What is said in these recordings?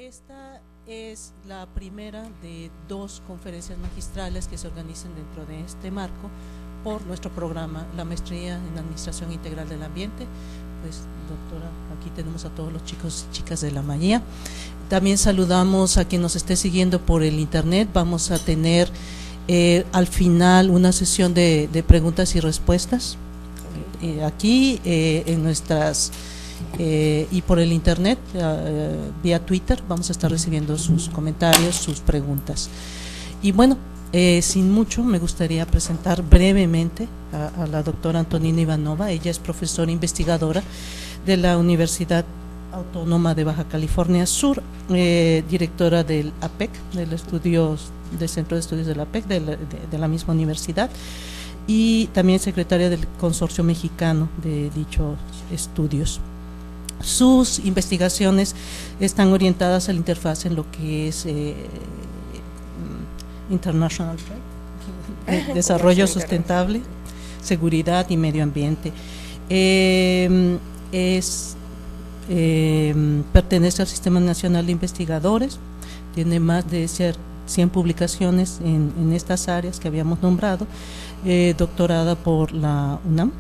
Esta es la primera de 2 conferencias magistrales que se organizan dentro de este marco por nuestro programa, la Maestría en Administración Integral del Ambiente. Pues, doctora, aquí tenemos a todos los chicos y chicas de la Maía. También saludamos a quien nos esté siguiendo por el internet. Vamos a tener al final una sesión de preguntas y respuestas aquí en nuestras y por el internet, vía Twitter. Vamos a estar recibiendo sus comentarios, sus preguntas. Y bueno, sin mucho, me gustaría presentar brevemente a la doctora Antonina Ivanova. Ella es profesora investigadora de la Universidad Autónoma de Baja California Sur, directora del APEC, del Centro de Estudios del APEC, de la misma universidad, y también secretaria del Consorcio Mexicano de dichos estudios. Sus investigaciones están orientadas a la interfaz en lo que es International Trade, desarrollo sustentable, seguridad y medio ambiente. Pertenece al Sistema Nacional de Investigadores, tiene más de 100 publicaciones en estas áreas que habíamos nombrado, doctorada por la UNAM,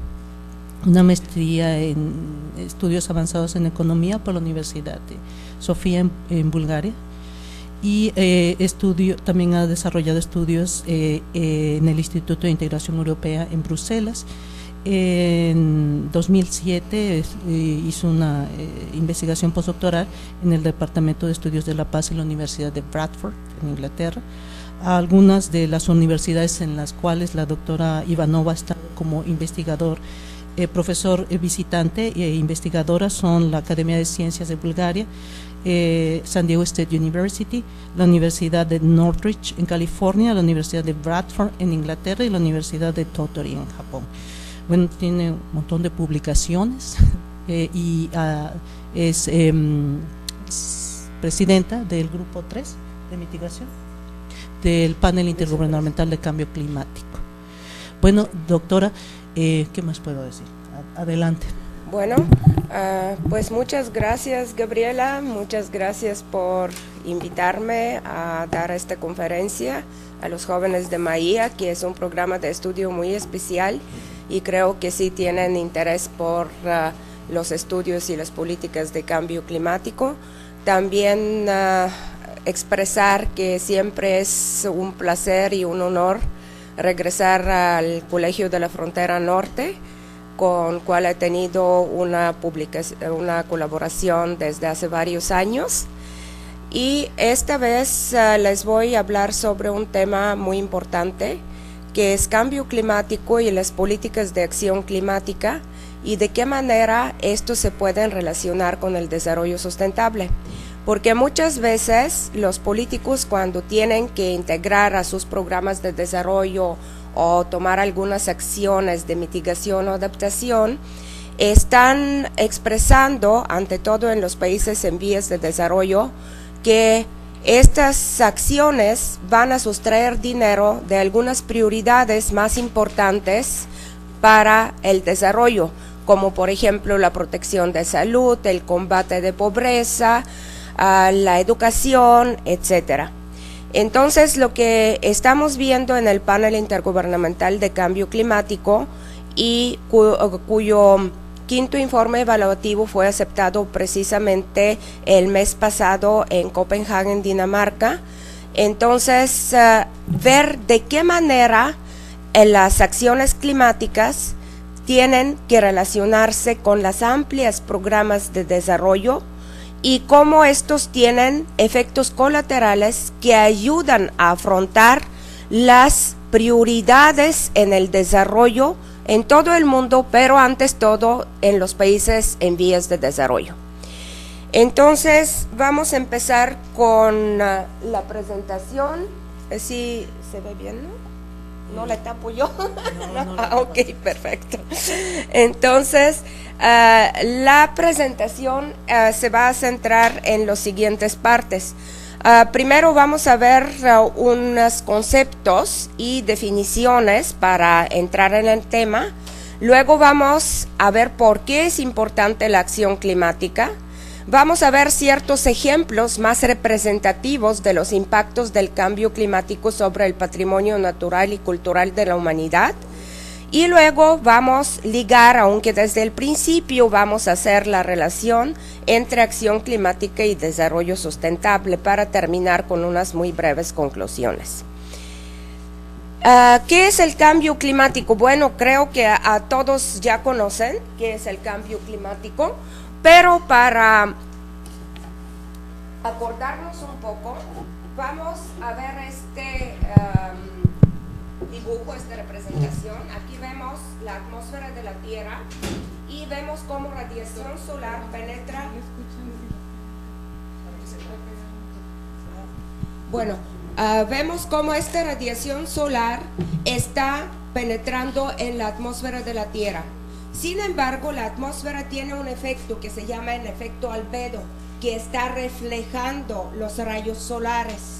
una maestría en estudios avanzados en economía por la Universidad de Sofía en Bulgaria, y también ha desarrollado estudios en el Instituto de Integración Europea en Bruselas. En 2007 hizo una investigación postdoctoral en el Departamento de Estudios de la Paz en la Universidad de Bradford, en Inglaterra. Algunas de las universidades en las cuales la doctora Ivanova está como investigador, profesor visitante e investigadora son la Academia de Ciencias de Bulgaria, San Diego State University, la Universidad de Northridge en California, la Universidad de Bradford en Inglaterra y la Universidad de Tottori en Japón. Bueno, tiene un montón de publicaciones y es presidenta del Grupo 3 de mitigación del Panel Intergubernamental de Cambio Climático. Bueno, doctora, ¿qué más puedo decir? Adelante. Bueno, pues muchas gracias, Gabriela, muchas gracias por invitarme a dar esta conferencia a los jóvenes de Maía, que es un programa de estudio muy especial y creo que sí tienen interés por los estudios y las políticas de cambio climático. También expresar que siempre es un placer y un honor regresar al Colegio de la Frontera Norte, con cual he tenido una colaboración desde hace varios años. Y esta vez les voy a hablar sobre un tema muy importante, que es cambio climático y las políticas de acción climática, y de qué manera estos se pueden relacionar con el desarrollo sustentable. Porque muchas veces los políticos, cuando tienen que integrar a sus programas de desarrollo o tomar algunas acciones de mitigación o adaptación, están expresando, ante todo en los países en vías de desarrollo, que estas acciones van a sustraer dinero de algunas prioridades más importantes para el desarrollo, como por ejemplo la protección de salud, el combate de pobreza, la educación, etcétera. Entonces, lo que estamos viendo en el Panel Intergubernamental de Cambio Climático, y cuyo quinto informe evaluativo fue aceptado precisamente el mes pasado en Copenhague, Dinamarca. Entonces, ver de qué manera las acciones climáticas tienen que relacionarse con las amplias programas de desarrollo y cómo estos tienen efectos colaterales que ayudan a afrontar las prioridades en el desarrollo en todo el mundo, pero antes todo en los países en vías de desarrollo. Entonces, vamos a empezar con la presentación. ¿Sí se ve bien, no? ¿No le tapo yo? No. Ok, perfecto. Entonces, la presentación se va a centrar en las siguientes partes. Primero vamos a ver unos conceptos y definiciones para entrar en el tema. Luego vamos a ver por qué es importante la acción climática. vamos a ver ciertos ejemplos más representativos de los impactos del cambio climático sobre el patrimonio natural y cultural de la humanidad. Y luego vamos a ligar, aunque desde el principio vamos a hacer la relación entre acción climática y desarrollo sustentable para terminar con unas muy breves conclusiones. ¿Qué es el cambio climático? Bueno, creo que a todos ya conocen qué es el cambio climático, pero para acordarnos un poco, vamos a ver este dibujo, esta representación. Aquí vemos la atmósfera de la Tierra y vemos cómo radiación solar penetra. Bueno, vemos cómo esta radiación solar está penetrando en la atmósfera de la Tierra. Sin embargo, la atmósfera tiene un efecto que se llama el efecto albedo, que está reflejando los rayos solares.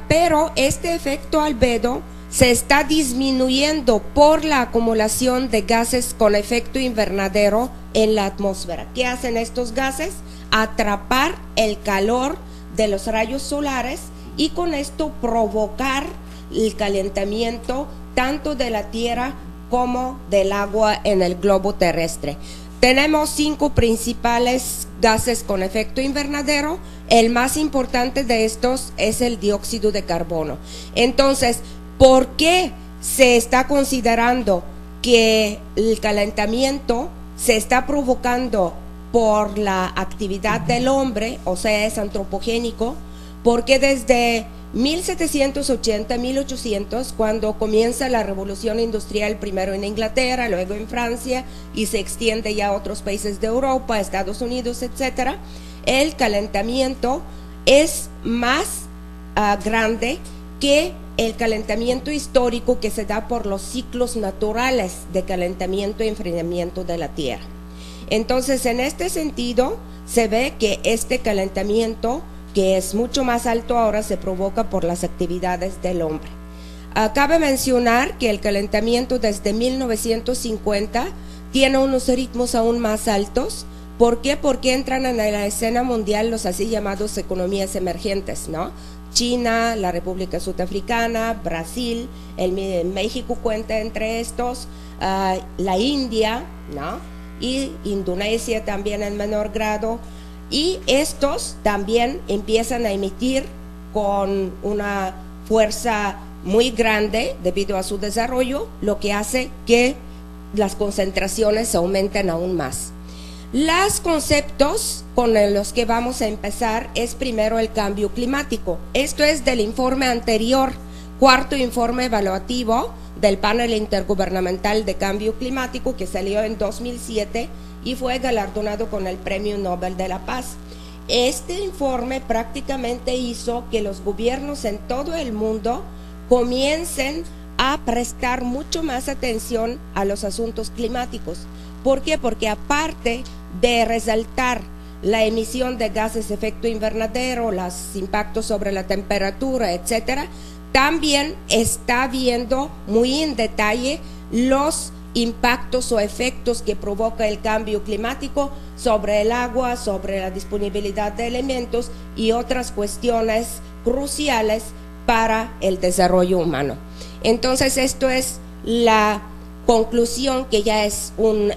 Pero este efecto albedo se está disminuyendo por la acumulación de gases con efecto invernadero en la atmósfera. ¿Qué hacen estos gases? Atrapar el calor de los rayos solares y con esto provocar el calentamiento tanto de la Tierra como del agua en el globo terrestre. Tenemos 5 principales gases con efecto invernadero. El más importante de estos es el dióxido de carbono. Entonces, ¿por qué se está considerando que el calentamiento se está provocando por la actividad del hombre, o sea, es antropogénico? Porque desde 1780, 1800, cuando comienza la revolución industrial, primero en Inglaterra, luego en Francia, y se extiende ya a otros países de Europa, Estados Unidos, etcétera, el calentamiento es más grande que el calentamiento histórico que se da por los ciclos naturales de calentamiento y enfriamiento de la Tierra. Entonces, en este sentido, se ve que este calentamiento, que es mucho más alto ahora, se provoca por las actividades del hombre. Cabe mencionar que el calentamiento desde 1950 tiene unos ritmos aún más altos. ¿Por qué? Porque entran en la escena mundial los así llamados economías emergentes, ¿no? China, la República Sudafricana, Brasil, México cuenta entre estos, la India, ¿no? Y Indonesia también en menor grado. Y estos también empiezan a emitir con una fuerza muy grande debido a su desarrollo, lo que hace que las concentraciones aumenten aún más. Los conceptos con los que vamos a empezar es primero el cambio climático. Esto es del informe anterior, cuarto informe evaluativo del panel intergubernamental de cambio climático que salió en 2007 y fue galardonado con el Premio Nobel de la Paz. Este informe prácticamente hizo que los gobiernos en todo el mundo comiencen a prestar mucho más atención a los asuntos climáticos. ¿Por qué? Porque aparte de resaltar la emisión de gases de efecto invernadero, los impactos sobre la temperatura, etcétera, también está viendo muy en detalle los impactos o efectos que provoca el cambio climático sobre el agua, sobre la disponibilidad de elementos y otras cuestiones cruciales para el desarrollo humano. Entonces, esto es la conclusión, que ya es un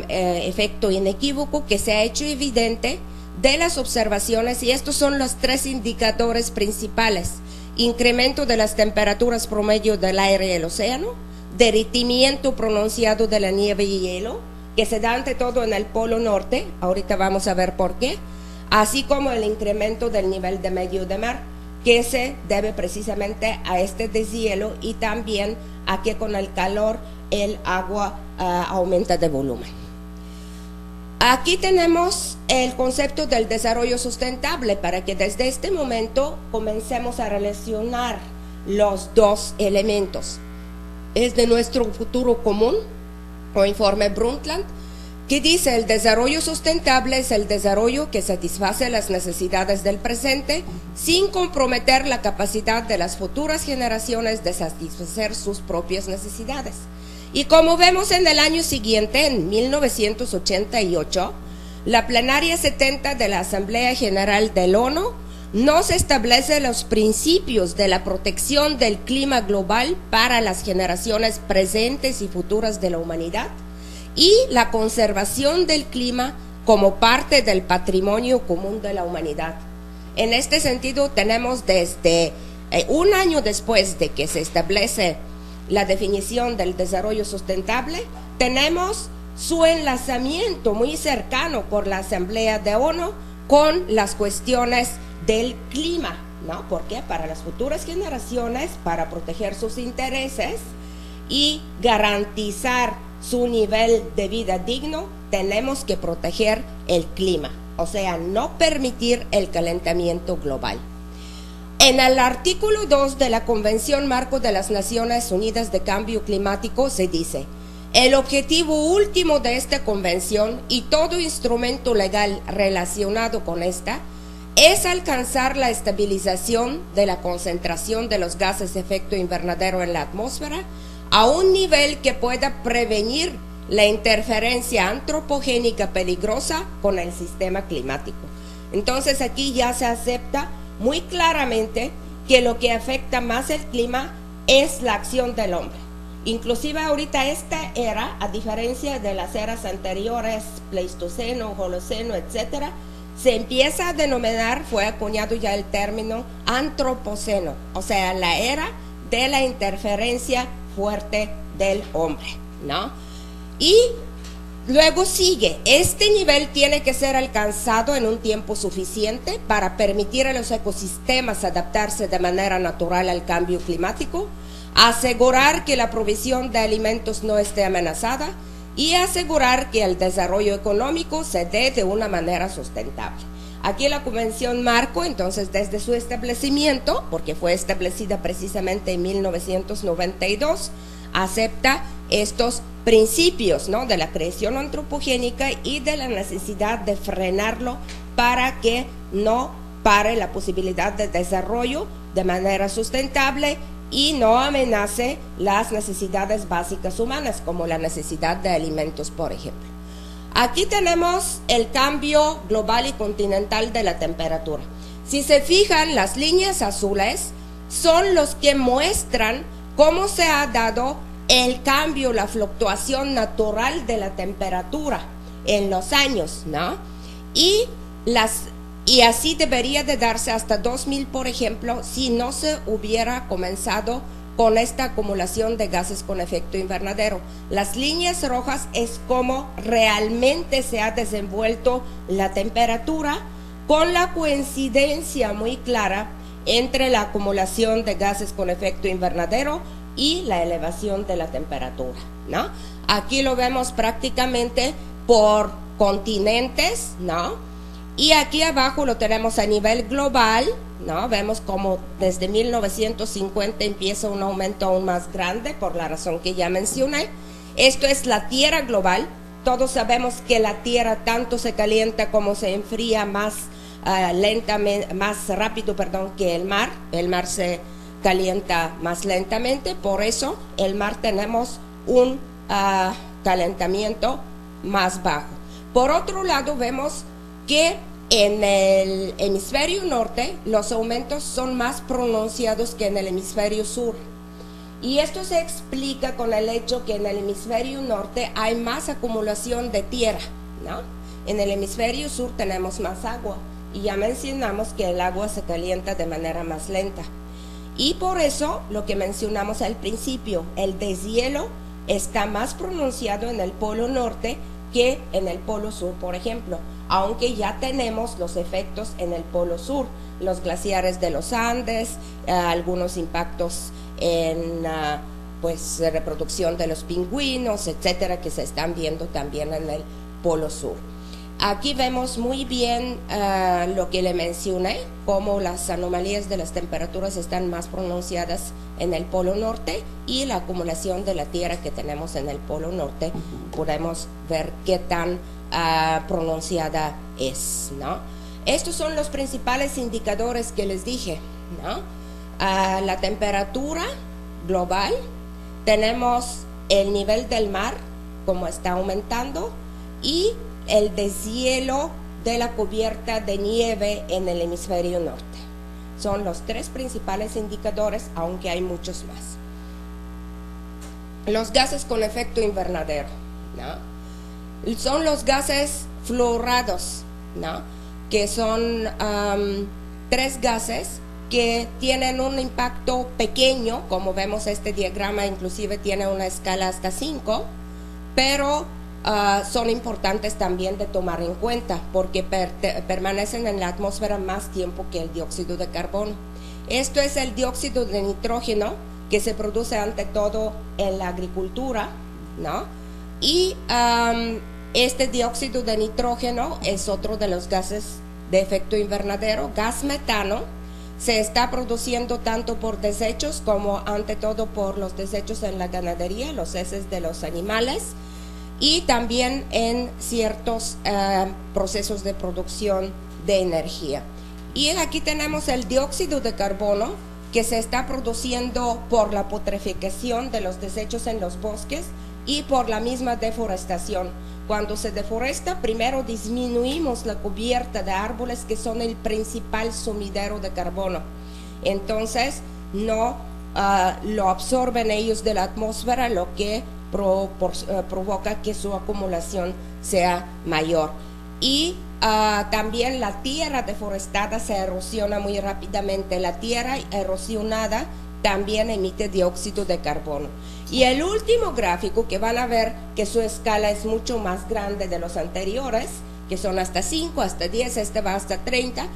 efecto inequívoco que se ha hecho evidente de las observaciones, y estos son los 3 indicadores principales: incremento de las temperaturas promedio del aire y el océano, derretimiento pronunciado de la nieve y hielo, que se da ante todo en el Polo Norte, ahorita vamos a ver por qué, así como el incremento del nivel de medio de mar, que se debe precisamente a este deshielo y también a que con el calor el agua aumenta de volumen. Aquí tenemos el concepto del desarrollo sustentable para que desde este momento comencemos a relacionar los dos elementos. Es de nuestro futuro común, o informe Brundtland, que dice: el desarrollo sustentable es el desarrollo que satisface las necesidades del presente sin comprometer la capacidad de las futuras generaciones de satisfacer sus propias necesidades. Y como vemos en el año siguiente, en 1988, la plenaria 70 de la Asamblea General de la ONU nos establece los principios de la protección del clima global para las generaciones presentes y futuras de la humanidad y la conservación del clima como parte del patrimonio común de la humanidad. En este sentido, tenemos desde un año después de que se establece la definición del desarrollo sustentable, tenemos su enlazamiento muy cercano por la Asamblea de ONU con las cuestiones del clima, ¿no? Porque para las futuras generaciones, para proteger sus intereses y garantizar su nivel de vida digno, tenemos que proteger el clima, o sea, no permitir el calentamiento global. En el artículo 2 de la Convención Marco de las Naciones Unidas de Cambio Climático se dice: el objetivo último de esta convención y todo instrumento legal relacionado con esta es alcanzar la estabilización de la concentración de los gases de efecto invernadero en la atmósfera a un nivel que pueda prevenir la interferencia antropogénica peligrosa con el sistema climático. Entonces aquí ya se acepta muy claramente que lo que afecta más el clima es la acción del hombre. Inclusive ahorita esta era, a diferencia de las eras anteriores, Pleistoceno, Holoceno, etcétera, se empieza a denominar, fue acuñado ya el término antropoceno, o sea, la era de la interferencia fuerte del hombre, ¿no? Y luego sigue, este nivel tiene que ser alcanzado en un tiempo suficiente para permitir a los ecosistemas adaptarse de manera natural al cambio climático, asegurar que la provisión de alimentos no esté amenazada y asegurar que el desarrollo económico se dé de una manera sustentable. Aquí la Convención Marco, entonces, desde su establecimiento, porque fue establecida precisamente en 1992, acepta estos principios, ¿no?, de la creación antropogénica y de la necesidad de frenarlo para que no pare la posibilidad de desarrollo de manera sustentable y no amenace las necesidades básicas humanas, como la necesidad de alimentos, por ejemplo. Aquí tenemos el cambio global y continental de la temperatura. Si se fijan, las líneas azules son los que muestran cómo se ha dado el cambio, la fluctuación natural de la temperatura en los años, ¿no? Y así debería de darse hasta 2000, por ejemplo, si no se hubiera comenzado con esta acumulación de gases con efecto invernadero. Las líneas rojas es como realmente se ha desenvuelto la temperatura, con la coincidencia muy clara entre la acumulación de gases con efecto invernadero y la elevación de la temperatura, ¿no? Aquí lo vemos prácticamente por continentes, ¿no? Y aquí abajo lo tenemos a nivel global, ¿no? Vemos como desde 1950 empieza un aumento aún más grande por la razón que ya mencioné. Esto es la Tierra global. Todos sabemos que la Tierra tanto se calienta como se enfría más lentamente, más rápido, que el mar. El mar se calienta más lentamente, por eso el mar tenemos un calentamiento más bajo. Por otro lado, vemos que en el hemisferio norte los aumentos son más pronunciados que en el hemisferio sur, y esto se explica con el hecho que en el hemisferio norte hay más acumulación de tierra, ¿no? En el hemisferio sur tenemos más agua, y ya mencionamos que el agua se calienta de manera más lenta, y por eso lo que mencionamos al principio, el deshielo está más pronunciado en el polo norte que en el polo sur, por ejemplo, aunque ya tenemos los efectos en el polo sur, los glaciares de los Andes, algunos impactos en reproducción de los pingüinos, etcétera, que se están viendo también en el polo sur. Aquí vemos muy bien lo que le mencioné, cómo las anomalías de las temperaturas están más pronunciadas en el polo norte, y la acumulación de la tierra que tenemos en el polo norte, podemos ver qué tan pronunciada es, ¿no? Estos son los principales indicadores que les dije, ¿no? La temperatura global, tenemos el nivel del mar como está aumentando, y el deshielo de la cubierta de nieve en el hemisferio norte. Son los tres principales indicadores, aunque hay muchos más. Los gases con efecto invernadero, ¿no? Son los gases fluorados, ¿no? Que son tres gases que tienen un impacto pequeño, como vemos este diagrama inclusive tiene una escala hasta 5, pero son importantes también de tomar en cuenta porque permanecen en la atmósfera más tiempo que el dióxido de carbono. Esto es el dióxido de nitrógeno, que se produce ante todo en la agricultura, ¿no? Y este dióxido de nitrógeno es otro de los gases de efecto invernadero. Gas metano se está produciendo tanto por desechos como ante todo por los desechos en la ganadería, los heces de los animales, y también en ciertos procesos de producción de energía. Y aquí tenemos el dióxido de carbono, que se está produciendo por la putrefacción de los desechos en los bosques y por la misma deforestación. Cuando se deforesta, primero disminuimos la cubierta de árboles que son el principal sumidero de carbono. Entonces, no lo absorben ellos de la atmósfera, lo que provoca que su acumulación sea mayor. Y también la tierra deforestada se erosiona muy rápidamente. La tierra erosionada también emite dióxido de carbono. Y el último gráfico, que van a ver que su escala es mucho más grande de los anteriores, que son hasta 5, hasta 10, este va hasta 30,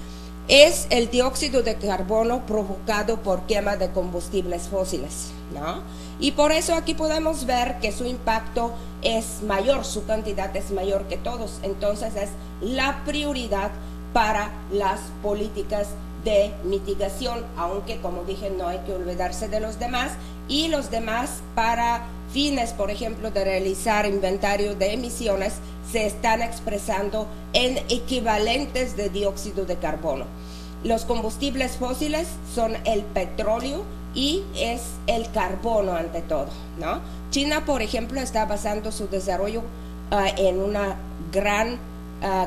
es el dióxido de carbono provocado por quema de combustibles fósiles, ¿no? Y por eso aquí podemos ver que su impacto es mayor, su cantidad es mayor que todos. Entonces es la prioridad para las políticas de mitigación, aunque como dije no hay que olvidarse de los demás, y los demás para fines, por ejemplo, de realizar inventario de emisiones, se están expresando en equivalentes de dióxido de carbono. Los combustibles fósiles son el petróleo y es el carbono ante todo, ¿no? China, por ejemplo, está basando su desarrollo en una gran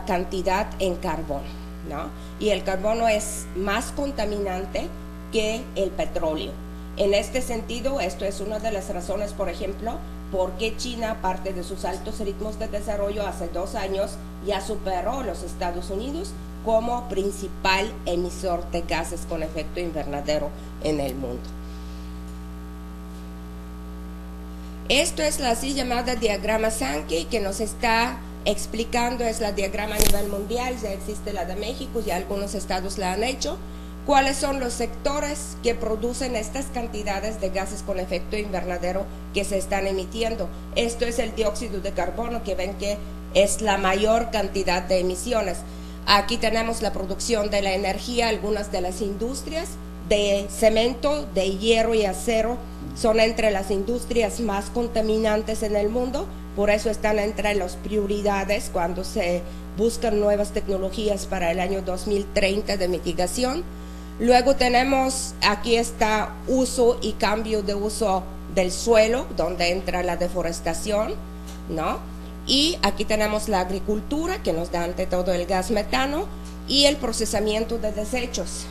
cantidad en carbono, ¿no? Y el carbono es más contaminante que el petróleo. En este sentido, esto es una de las razones, por ejemplo, por qué China, aparte de sus altos ritmos de desarrollo, hace 2 años ya superó a los Estados Unidos como principal emisor de gases con efecto invernadero en el mundo. Esto es la así llamada diagrama Sankey, que nos está explicando, es la diagrama a nivel mundial, ya existe la de México, ya algunos estados la han hecho, cuáles son los sectores que producen estas cantidades de gases con efecto invernadero que se están emitiendo. Esto es el dióxido de carbono, que ven que es la mayor cantidad de emisiones. Aquí tenemos la producción de la energía, algunas de las industrias de cemento, de hierro y acero son entre las industrias más contaminantes en el mundo, por eso están entre las prioridades cuando se buscan nuevas tecnologías para el año 2030 de mitigación. Luego tenemos, aquí está uso y cambio de uso del suelo, donde entra la deforestación, ¿no? Y aquí tenemos la agricultura, que nos da ante todo el gas metano, y el procesamiento de desechos.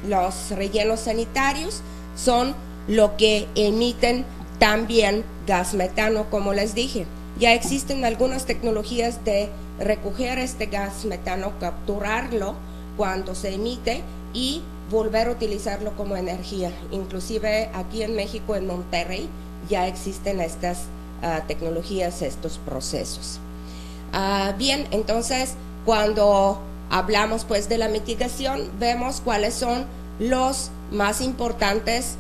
Los rellenos sanitarios son lo que emiten también gas metano, como les dije. Ya existen algunas tecnologías de recoger este gas metano, capturarlo cuando se emite y volver a utilizarlo como energía. Inclusive aquí en México, en Monterrey, ya existen estas tecnologías, estos procesos. Bien, entonces cuando hablamos pues de la mitigación, vemos cuáles son los más importantes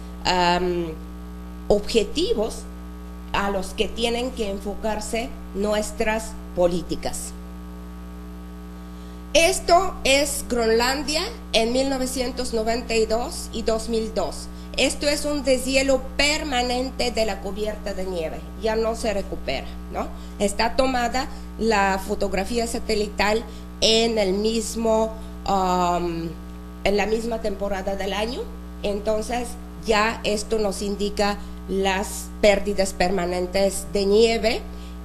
objetivos a los que tienen que enfocarse nuestras políticas. Esto es Groenlandia en 1992 y 2002. Esto es un deshielo permanente de la cubierta de nieve, ya no se recupera, ¿no? Está tomada la fotografía satelital en el mismo, en la misma temporada del año, entonces ya esto nos indica las pérdidas permanentes de nieve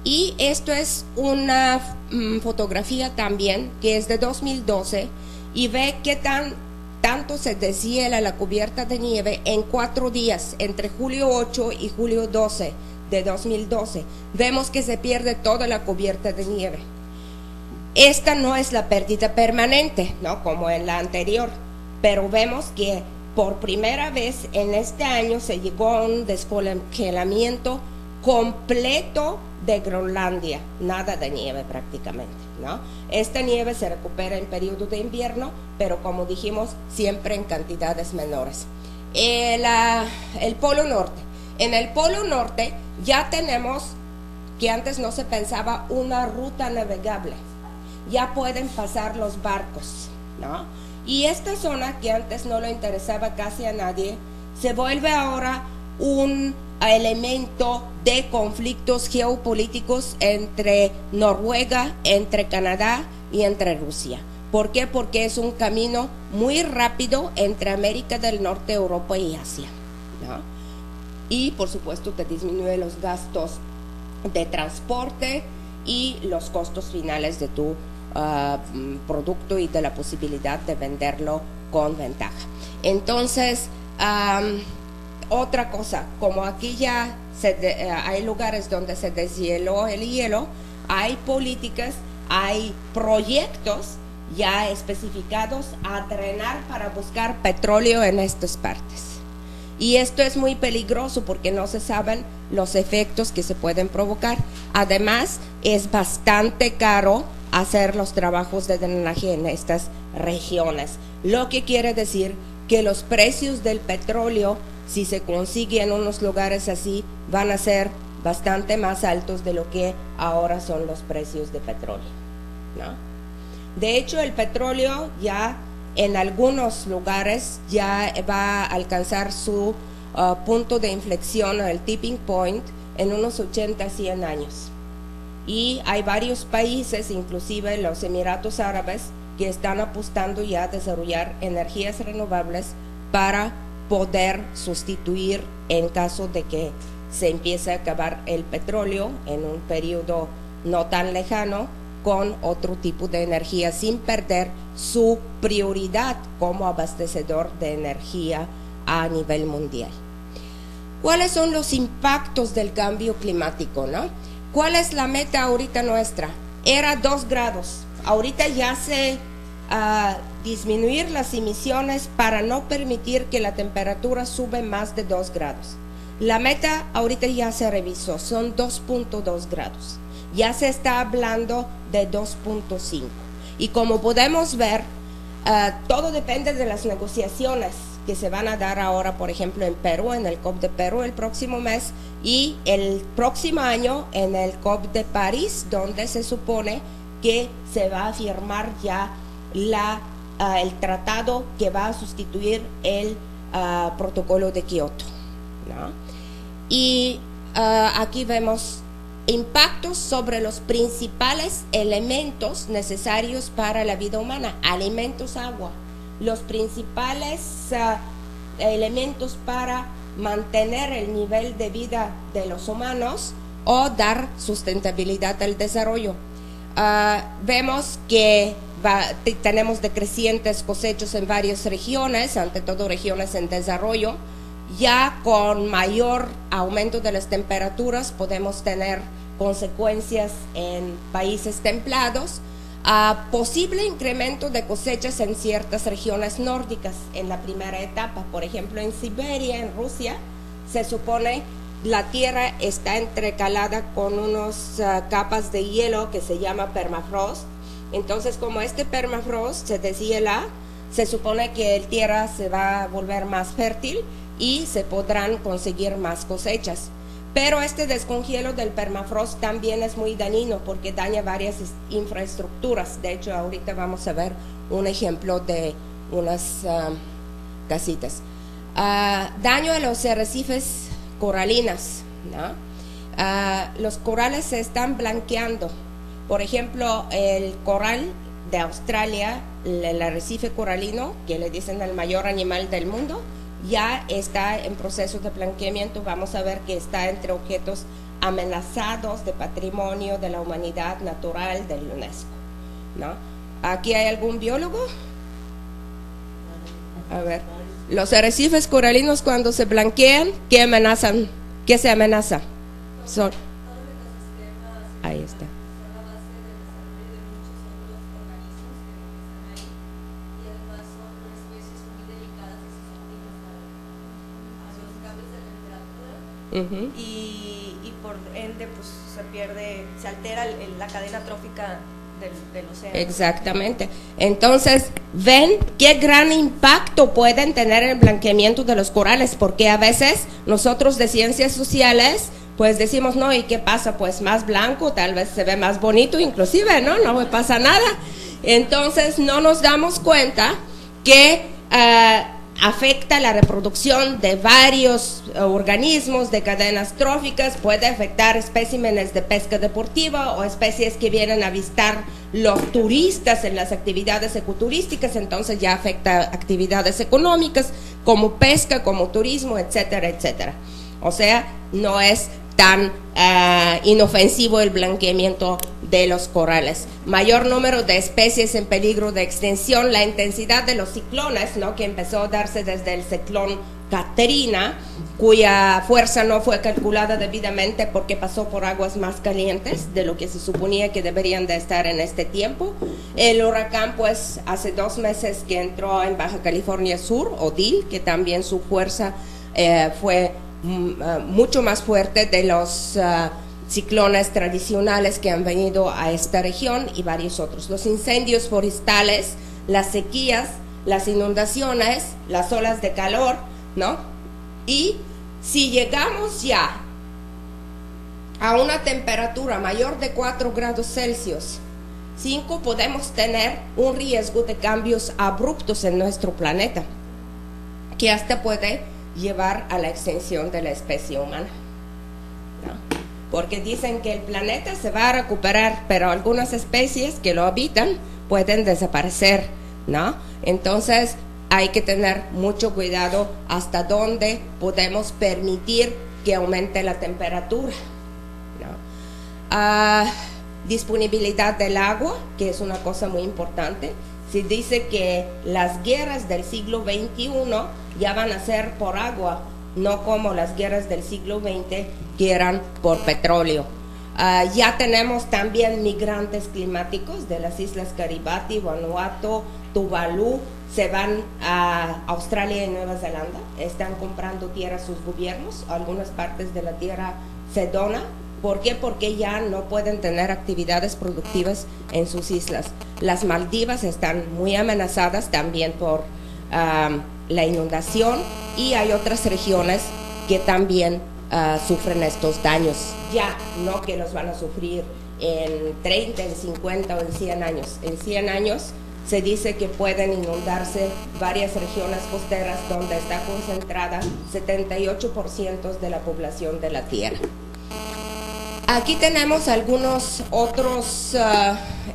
Y esto es una fotografía también que es de 2012 y ve qué tanto se deshiela la cubierta de nieve en 4 días, entre julio 8 y julio 12 de 2012. Vemos que se pierde toda la cubierta de nieve. Esta no es la pérdida permanente, ¿no?, como en la anterior, pero vemos que por primera vez en este año se llegó a un descongelamiento completo de Groenlandia, nada de nieve prácticamente, ¿no? Esta nieve se recupera en periodo de invierno, pero como dijimos, siempre en cantidades menores. El Polo Norte. En el Polo Norte ya tenemos, que antes no se pensaba, una ruta navegable. Ya pueden pasar los barcos, ¿no? Y esta zona, que antes no le interesaba casi a nadie, se vuelve ahora un elemento de conflictos geopolíticos entre Noruega, entre Canadá y entre Rusia. ¿Por qué? Porque es un camino muy rápido entre América del Norte, Europa y Asia, ¿no? Y por supuesto te disminuye los gastos de transporte y los costos finales de tu producto y de la posibilidad de venderlo con ventaja. Entonces, otra cosa, como aquí ya hay lugares donde se deshieló el hielo, hay políticas, hay proyectos ya especificados a drenar para buscar petróleo en estas partes. Y esto es muy peligroso porque no se saben los efectos que se pueden provocar. Además, es bastante caro hacer los trabajos de drenaje en estas regiones, lo que quiere decir que los precios del petróleo, si se consigue en unos lugares así, van a ser bastante más altos de lo que ahora son los precios de petróleo, ¿no? De hecho, el petróleo ya en algunos lugares ya va a alcanzar su punto de inflexión, el tipping point, en unos 80, 100 años. Y hay varios países, inclusive los Emiratos Árabes, que están apostando ya a desarrollar energías renovables para poder sustituir en caso de que se empiece a acabar el petróleo en un periodo no tan lejano, con otro tipo de energía sin perder su prioridad como abastecedor de energía a nivel mundial. ¿Cuáles son los impactos del cambio climático, no? ¿Cuál es la meta ahorita nuestra? Era 2 grados. Ahorita ya se disminuir las emisiones para no permitir que la temperatura sube más de 2 grados. La meta ahorita ya se revisó, son 2.2 grados. Ya se está hablando de 2.5. Y como podemos ver, todo depende de las negociaciones que se van a dar ahora, por ejemplo, en Perú, en el COP de Perú el próximo mes, y el próximo año en el COP de París, donde se supone que se va a firmar ya el tratado que va a sustituir el protocolo de Kioto, ¿no? Y aquí vemos impactos sobre los principales elementos necesarios para la vida humana: alimentos, agua, los principales elementos para mantener el nivel de vida de los humanos o dar sustentabilidad al desarrollo. Vemos que tenemos decrecientes cosechas en varias regiones, ante todo regiones en desarrollo. Ya con mayor aumento de las temperaturas podemos tener consecuencias en países templados, posible incremento de cosechas en ciertas regiones nórdicas en la primera etapa. Por ejemplo, en Siberia, en Rusia, se supone la tierra está entrecalada con unas capas de hielo que se llama permafrost. Entonces, como este permafrost se deshiela, se supone que la tierra se va a volver más fértil y se podrán conseguir más cosechas. Pero este descongelo del permafrost también es muy dañino porque daña varias infraestructuras. De hecho, ahorita vamos a ver un ejemplo de unas casitas. Daño a los arrecifes coralinas, ¿no? Los corales se están blanqueando. Por ejemplo, el coral de Australia, el arrecife coralino, que le dicen el mayor animal del mundo, ya está en proceso de blanqueamiento. Vamos a ver que está entre objetos amenazados de patrimonio de la humanidad natural del UNESCO, ¿no? ¿Aquí hay algún biólogo? A ver, los arrecifes coralinos cuando se blanquean, ¿qué amenazan? ¿Qué se amenaza? Son, ahí está. Y por ende pues se altera la cadena trófica del océano. Exactamente. Entonces, ven qué gran impacto pueden tener el blanqueamiento de los corales, porque a veces nosotros de ciencias sociales pues decimos, no, ¿y qué pasa? Pues más blanco, tal vez se ve más bonito inclusive, no me pasa nada. Entonces no nos damos cuenta que afecta la reproducción de varios organismos de cadenas tróficas, puede afectar especímenes de pesca deportiva o especies que vienen a visitar los turistas en las actividades ecoturísticas, entonces ya afecta actividades económicas como pesca, como turismo, etcétera, etcétera. O sea, no es tan inofensivo el blanqueamiento de los corales. Mayor número de especies en peligro de extinción, la intensidad de los ciclones, ¿no?, que empezó a darse desde el ciclón Katrina, cuya fuerza no fue calculada debidamente porque pasó por aguas más calientes de lo que se suponía que deberían de estar en este tiempo. El huracán, pues, hace 2 meses que entró en Baja California Sur, Odile, que también su fuerza fue mucho más fuerte de los ciclones tradicionales que han venido a esta región, y varios otros. Los incendios forestales, las sequías, las inundaciones, las olas de calor, ¿no? Y si llegamos ya a una temperatura mayor de 4 grados Celsius, 5, podemos tener un riesgo de cambios abruptos en nuestro planeta, que hasta puede llevar a la extinción de la especie humana, ¿no? Porque dicen que el planeta se va a recuperar, pero algunas especies que lo habitan pueden desaparecer, ¿no? Entonces hay que tener mucho cuidado hasta dónde podemos permitir que aumente la temperatura, ¿no? Disponibilidad del agua, que es una cosa muy importante. Se dice que las guerras del siglo XXI ya van a ser por agua, no como las guerras del siglo XX que eran por petróleo. Ya tenemos también migrantes climáticos de las islas Kiribati, Vanuatu, Tuvalu, se van a Australia y Nueva Zelanda, están comprando tierra a sus gobiernos, algunas partes de la tierra se dona. ¿Por qué? Porque ya no pueden tener actividades productivas en sus islas. Las Maldivas están muy amenazadas también por la inundación, y hay otras regiones que también sufren estos daños, ya no que los van a sufrir en 30, en 50 o en 100 años. En 100 años se dice que pueden inundarse varias regiones costeras donde está concentrada 78% de la población de la Tierra. Aquí tenemos algunos otros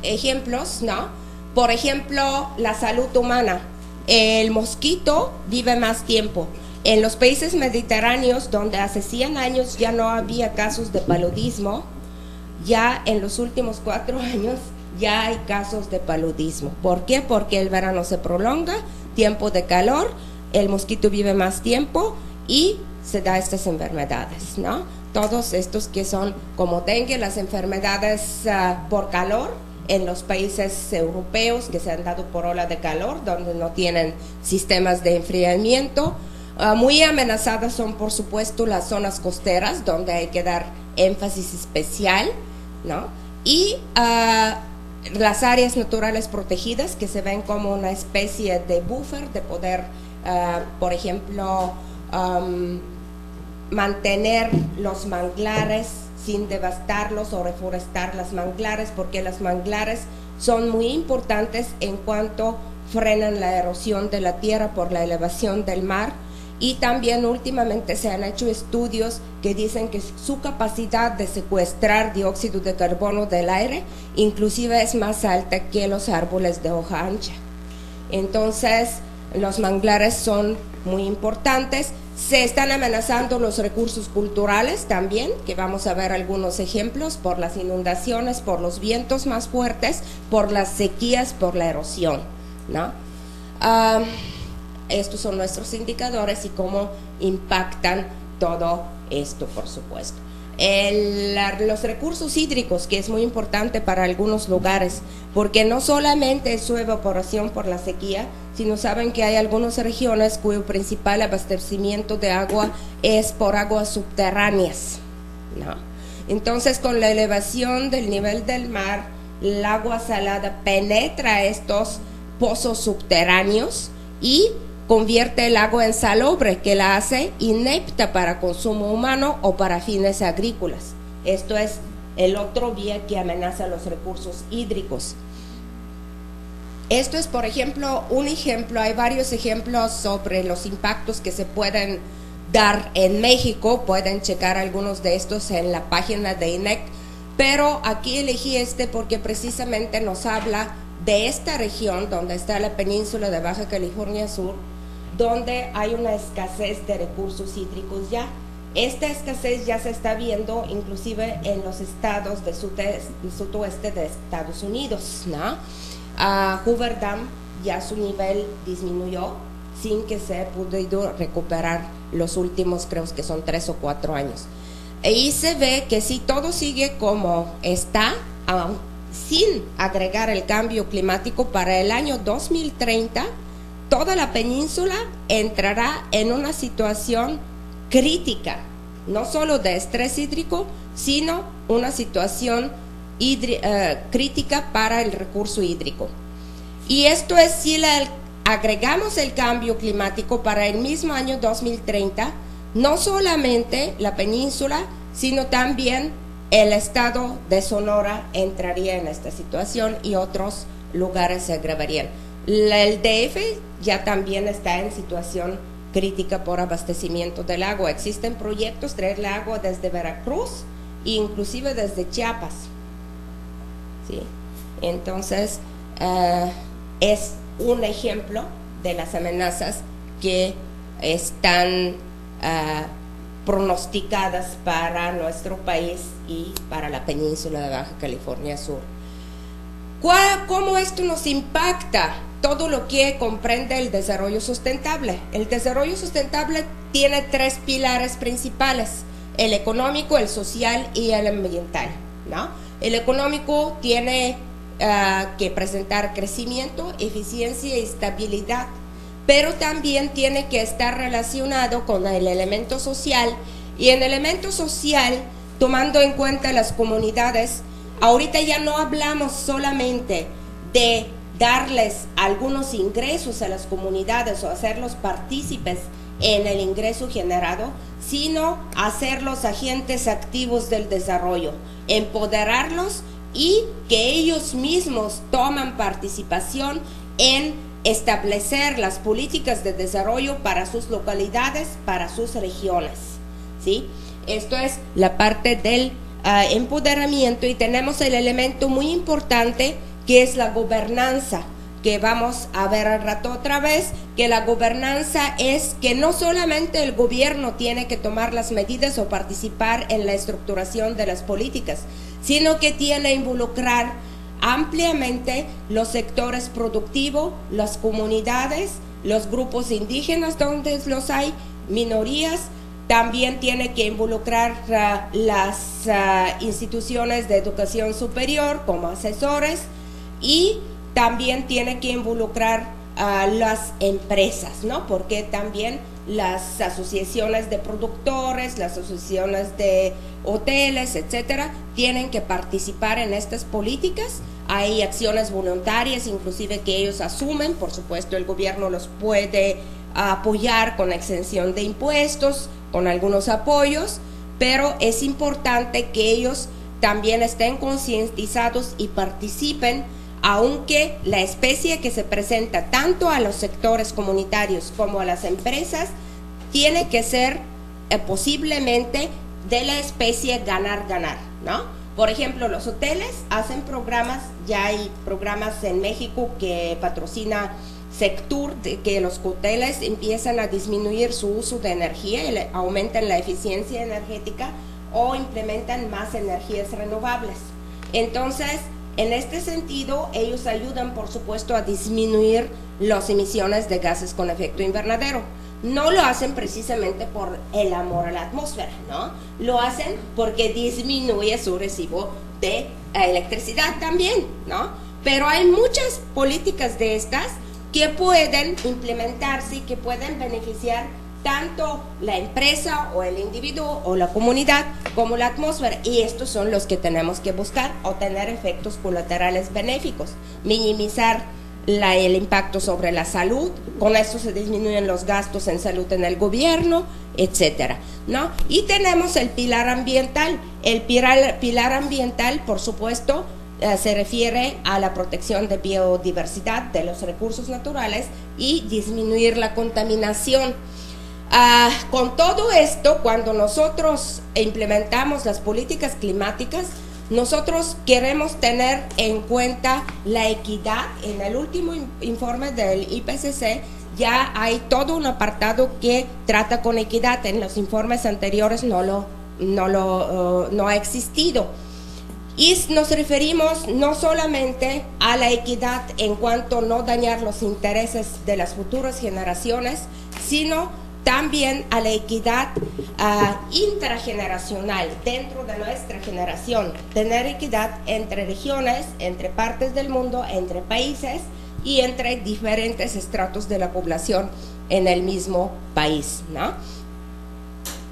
ejemplos, ¿no? Por ejemplo, la salud humana. El mosquito vive más tiempo. En los países mediterráneos, donde hace 100 años ya no había casos de paludismo, ya en los últimos 4 años ya hay casos de paludismo. ¿Por qué? Porque el verano se prolonga, tiempo de calor, el mosquito vive más tiempo y se da estas enfermedades, ¿no? Todos estos que son como dengue, las enfermedades por calor en los países europeos que se han dado por ola de calor, donde no tienen sistemas de enfriamiento. Muy amenazadas son, por supuesto, las zonas costeras, donde hay que dar énfasis especial, ¿no? Y las áreas naturales protegidas, que se ven como una especie de buffer, de poder, por ejemplo, mantener los manglares sin devastarlos o reforestar las manglares, porque las manglares son muy importantes en cuanto frenan la erosión de la tierra por la elevación del mar. Y también últimamente se han hecho estudios que dicen que su capacidad de secuestrar dióxido de carbono del aire inclusive es más alta que los árboles de hoja ancha. Entonces los manglares son muy importantes. Se están amenazando los recursos culturales también, que vamos a ver algunos ejemplos, por las inundaciones, por los vientos más fuertes, por las sequías, por la erosión, ¿no? Estos son nuestros indicadores y cómo impactan todo esto, por supuesto. Los recursos hídricos, que es muy importante para algunos lugares, porque no solamente es su evaporación por la sequía, sino saben que hay algunas regiones cuyo principal abastecimiento de agua es por aguas subterráneas, ¿no? Entonces, con la elevación del nivel del mar, el agua salada penetra estos pozos subterráneos y convierte el agua en salobre, que la hace inepta para consumo humano o para fines agrícolas. Esto es el otro vía que amenaza los recursos hídricos. Esto es, por ejemplo, un ejemplo. Hay varios ejemplos sobre los impactos que se pueden dar en México. Pueden checar algunos de estos en la página de INEC, pero aquí elegí este porque precisamente nos habla de esta región donde está la península de Baja California Sur, donde hay una escasez de recursos hídricos ya. Esta escasez ya se está viendo inclusive en los estados del sudoeste de Estados Unidos, ¿no? Hoover Dam ya su nivel disminuyó sin que se haya podido recuperar los últimos, creo que son 3 o 4 años. Ahí se ve que si todo sigue como está, sin agregar el cambio climático, para el año 2030, toda la península entrará en una situación crítica, no solo de estrés hídrico, sino una situación crítica para el recurso hídrico. Y esto es si agregamos el cambio climático para el mismo año 2030, no solamente la península, sino también el estado de Sonora entraría en esta situación y otros lugares se agravarían. El DF ya también está en situación crítica por abastecimiento del agua. Existen proyectos traer el agua desde Veracruz e inclusive desde Chiapas, ¿sí? Entonces, es un ejemplo de las amenazas que están pronosticadas para nuestro país y para la península de Baja California Sur. ¿Cómo esto nos impacta? Todo lo que comprende el desarrollo sustentable. El desarrollo sustentable tiene 3 pilares principales: el económico, el social y el ambiental, ¿no? El económico tiene que presentar crecimiento, eficiencia y estabilidad, pero también tiene que estar relacionado con el elemento social, y en el elemento social, tomando en cuenta las comunidades. Ahorita ya no hablamos solamente de darles algunos ingresos a las comunidades o hacerlos partícipes en el ingreso generado, sino hacerlos agentes activos del desarrollo, empoderarlos y que ellos mismos toman participación en establecer las políticas de desarrollo para sus localidades, para sus regiones, ¿sí? Esto es la parte del empoderamiento, y tenemos el elemento muy importante que es la gobernanza, que vamos a ver al rato otra vez, que la gobernanza es que no solamente el gobierno tiene que tomar las medidas o participar en la estructuración de las políticas, sino que tiene que involucrar ampliamente los sectores productivos, las comunidades, los grupos indígenas donde los hay, minorías. También tiene que involucrar las instituciones de educación superior como asesores, y también tiene que involucrar a las empresas, ¿no? Porque también las asociaciones de productores, las asociaciones de hoteles, etcétera, tienen que participar en estas políticas. Hay acciones voluntarias, inclusive, que ellos asumen. Por supuesto, el gobierno los puede apoyar con exención de impuestos, con algunos apoyos, pero es importante que ellos también estén concientizados y participen, aunque la especie que se presenta tanto a los sectores comunitarios como a las empresas tiene que ser posiblemente de la especie ganar-ganar, ¿no? Por ejemplo, los hoteles hacen programas, ya hay programas en México que patrocina sector de que los hoteles empiezan a disminuir su uso de energía, aumentan la eficiencia energética o implementan más energías renovables. Entonces, en este sentido, ellos ayudan, por supuesto, a disminuir las emisiones de gases con efecto invernadero. No lo hacen precisamente por el amor a la atmósfera, ¿no? Lo hacen porque disminuye su recibo de electricidad también, ¿no? Pero hay muchas políticas de estas que pueden implementarse y que pueden beneficiar tanto la empresa o el individuo o la comunidad como la atmósfera, y estos son los que tenemos que buscar, obtener efectos colaterales benéficos, minimizar el impacto sobre la salud, con esto se disminuyen los gastos en salud en el gobierno, etcétera, ¿no? Y tenemos el pilar ambiental. El pilar ambiental, por supuesto, se refiere a la protección de biodiversidad, de los recursos naturales y disminuir la contaminación. Con todo esto, cuando nosotros implementamos las políticas climáticas, nosotros queremos tener en cuenta la equidad. En el último informe del IPCC ya hay todo un apartado que trata con equidad. En los informes anteriores no ha existido. Y nos referimos no solamente a la equidad en cuanto a no dañar los intereses de las futuras generaciones, sino también a la equidad intrageneracional dentro de nuestra generación, tener equidad entre regiones, entre partes del mundo, entre países y entre diferentes estratos de la población en el mismo país, ¿no?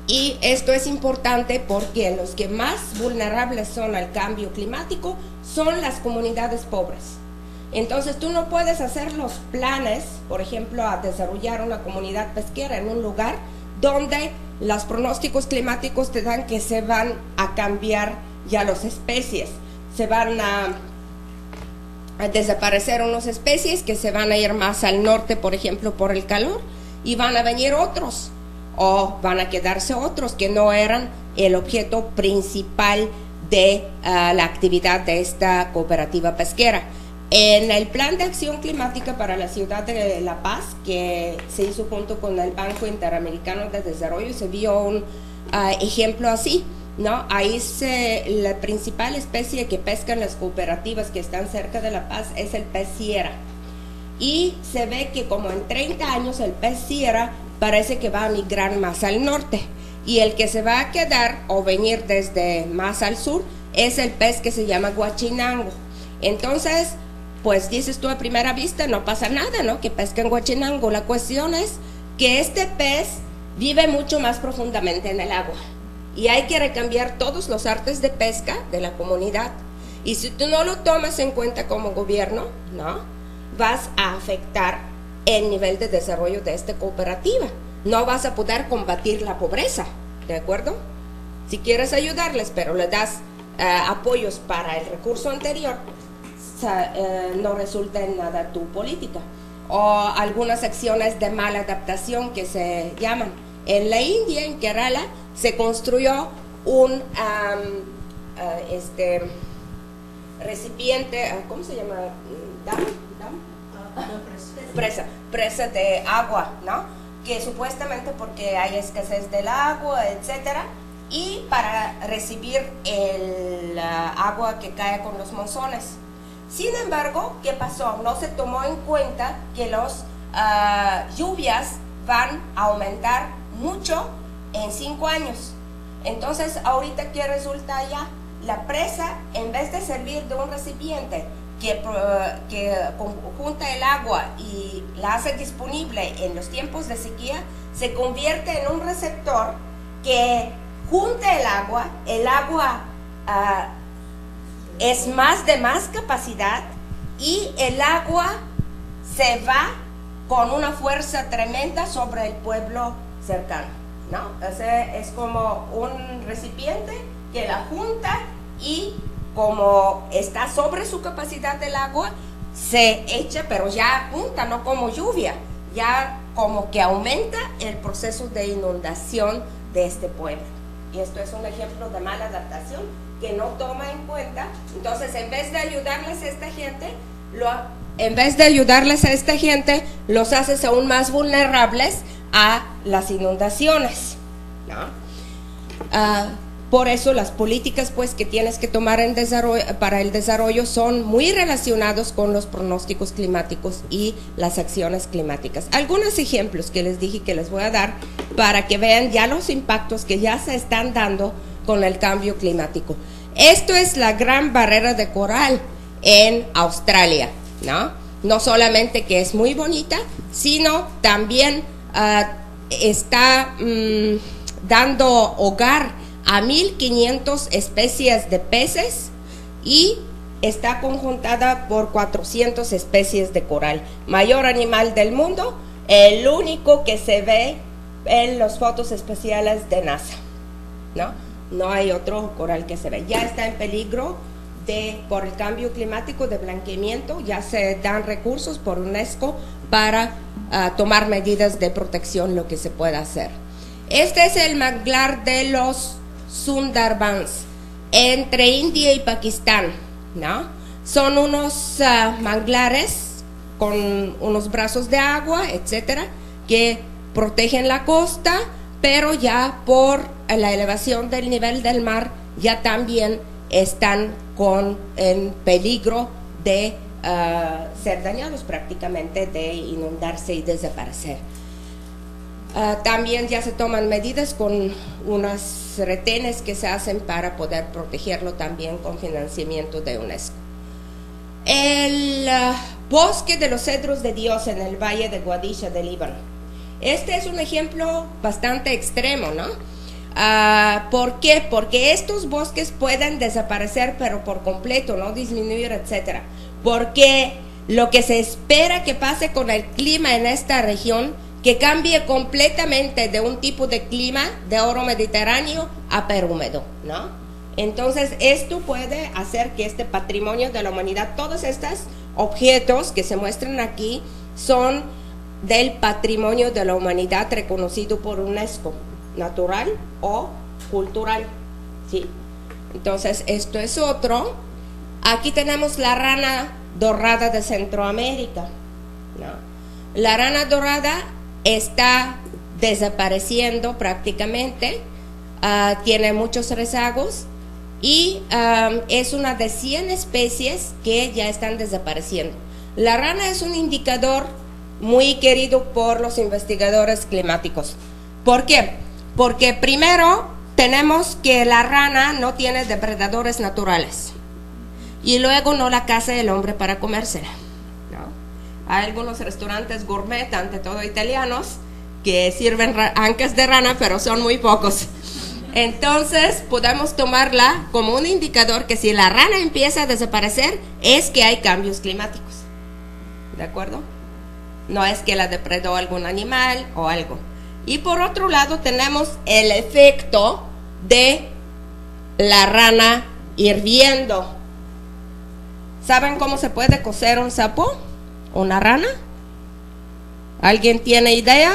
Y esto es importante porque los que más vulnerables son al cambio climático son las comunidades pobres. Entonces tú no puedes hacer los planes, por ejemplo, a desarrollar una comunidad pesquera en un lugar donde los pronósticos climáticos te dan que se van a cambiar ya las especies, se van a desaparecer unas especies que se van a ir más al norte, por ejemplo, por el calor, y van a venir otros, o van a quedarse otros que no eran el objeto principal de la actividad de esta cooperativa pesquera. En el Plan de Acción Climática para la Ciudad de La Paz, que se hizo junto con el Banco Interamericano de Desarrollo, se vio un ejemplo así, ¿no? Ahí la principal especie que pescan las cooperativas que están cerca de La Paz es el pez sierra. Y se ve que como en 30 años el pez sierra parece que va a migrar más al norte. Y el que se va a quedar o venir desde más al sur es el pez que se llama guachinango. Entonces, pues dices tú a primera vista, no pasa nada, ¿no? Que pescan guachinango. La cuestión es que este pez vive mucho más profundamente en el agua. Y hay que recambiar todos los artes de pesca de la comunidad. Y si tú no lo tomas en cuenta como gobierno, ¿no? Vas a afectar el nivel de desarrollo de esta cooperativa. No vas a poder combatir la pobreza, ¿de acuerdo? Si quieres ayudarles, pero le das apoyos para el recurso anterior, no resulta en nada tu política. O algunas acciones de mala adaptación que se llaman. En la India, en Kerala, se construyó un recipiente, ¿cómo se llama? Presa de agua, ¿no? Que supuestamente porque hay escasez del agua, etcétera, y para recibir el agua que cae con los monzones. Sin embargo, ¿qué pasó? No se tomó en cuenta que las lluvias van a aumentar mucho en 5 años. Entonces, ahorita, ¿qué resulta ya? La presa, en vez de servir de un recipiente que junta el agua y la hace disponible en los tiempos de sequía, se convierte en un receptor que junta el agua es de más capacidad, y el agua se va con una fuerza tremenda sobre el pueblo cercano, ¿no? O sea, es como un recipiente que la junta, y como está sobre su capacidad del agua, se echa, pero ya junta, no como lluvia, ya como que aumenta el proceso de inundación de este pueblo. Y esto es un ejemplo de mala adaptación que no toma en cuenta. Entonces, en vez de ayudarles a esta gente, en vez de ayudarles a esta gente, los haces aún más vulnerables a las inundaciones, ¿no? Por eso las políticas pues que tienes que tomar en para el desarrollo son muy relacionados con los pronósticos climáticos y las acciones climáticas. Algunos ejemplos que les dije que les voy a dar para que vean ya los impactos que ya se están dando con el cambio climático. Esto es la Gran Barrera de Coral en Australia, ¿no? No solamente que es muy bonita, sino también está dando hogar a 1.500 especies de peces y está conjuntada por 400 especies de coral. Mayor animal del mundo, el único que se ve en las fotos especiales de NASA, ¿no? No hay otro coral que se ve. Ya está en peligro por el cambio climático de blanqueamiento, ya se dan recursos por UNESCO para tomar medidas de protección, lo que se pueda hacer. Este es el manglar de los Sundarbans, entre India y Pakistán, ¿no? Son unos manglares con unos brazos de agua, etcétera, que protegen la costa, pero ya por la elevación del nivel del mar ya también están en peligro de ser dañados prácticamente, de inundarse y desaparecer. También ya se toman medidas con unas retenes que se hacen para poder protegerlo también con financiamiento de UNESCO. El bosque de los cedros de Dios en el valle de Guadisha de Líbano. Este es un ejemplo bastante extremo, ¿no? ¿Por qué? Porque estos bosques pueden desaparecer pero por completo, no disminuir, etcétera. Porque lo que se espera que pase con el clima en esta región, que cambie completamente de un tipo de clima de oro mediterráneo a perhúmedo, ¿no? Entonces esto puede hacer que este patrimonio de la humanidad, todos estos objetos que se muestran aquí son del patrimonio de la humanidad reconocido por UNESCO, natural o cultural, ¿sí? Entonces esto es otro. Aquí tenemos la rana dorada de Centroamérica, ¿no? La rana dorada está desapareciendo prácticamente, tiene muchos rezagos y es una de 100 especies que ya están desapareciendo. La rana es un indicador muy querido por los investigadores climáticos. ¿Por qué? Porque primero tenemos que la rana no tiene depredadores naturales y luego no la caza el hombre para comérsela. Hay algunos restaurantes gourmet, ante todo italianos, que sirven ancas de rana, pero son muy pocos. Entonces podemos tomarla como un indicador que si la rana empieza a desaparecer es que hay cambios climáticos, ¿de acuerdo? No es que la depredó algún animal o algo. Y por otro lado tenemos el efecto de la rana hirviendo. ¿Saben cómo se puede cocer un sapo? ¿Una rana? ¿Alguien tiene idea?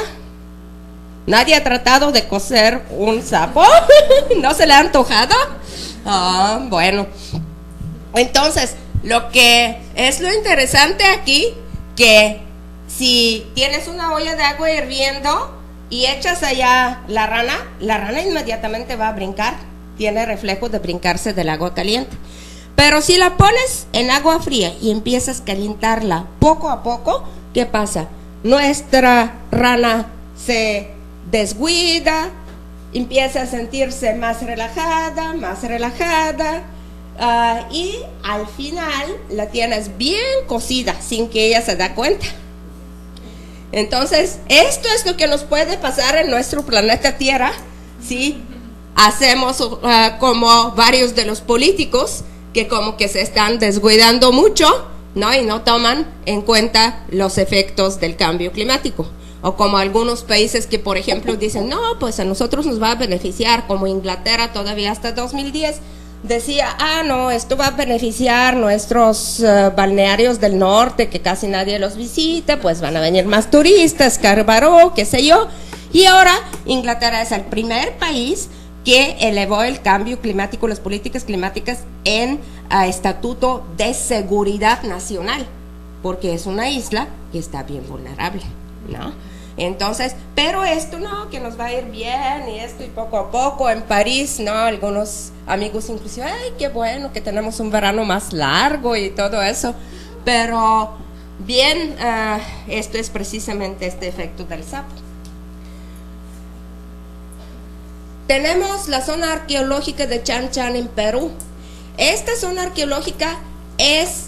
¿Nadie ha tratado de cocer un sapo? ¿No se le ha antojado? Bueno. Entonces, lo que es lo interesante aquí, que si tienes una olla de agua hirviendo y echas allá la rana inmediatamente va a brincar. Tiene reflejo de brincarse del agua caliente. Pero si la pones en agua fría y empiezas a calentarla poco a poco, ¿qué pasa? Nuestra rana se descuida, empieza a sentirse más relajada, y al final la tienes bien cocida sin que ella se da cuenta. Entonces, esto es lo que nos puede pasar en nuestro planeta Tierra si hacemos como varios de los políticos, que como que se están descuidando mucho, ¿no? Y no toman en cuenta los efectos del cambio climático. O como algunos países que, por ejemplo, dicen, no, pues a nosotros nos va a beneficiar, como Inglaterra todavía hasta 2010 decía, no, esto va a beneficiar nuestros balnearios del norte, que casi nadie los visita, pues van a venir más turistas, Scarborough, qué sé yo. Y ahora Inglaterra es el primer país que elevó el cambio climático, las políticas climáticas en estatuto de seguridad nacional. porque es una isla que está bien vulnerable, ¿no? Entonces, pero esto no, que nos va a ir bien y esto, y poco a poco en París, ¿no? Algunos amigos inclusive, ay, qué bueno que tenemos un verano más largo y todo eso, pero bien, esto es precisamente este efecto del sapo. Tenemos la zona arqueológica de Chan Chan en Perú. Esta zona arqueológica es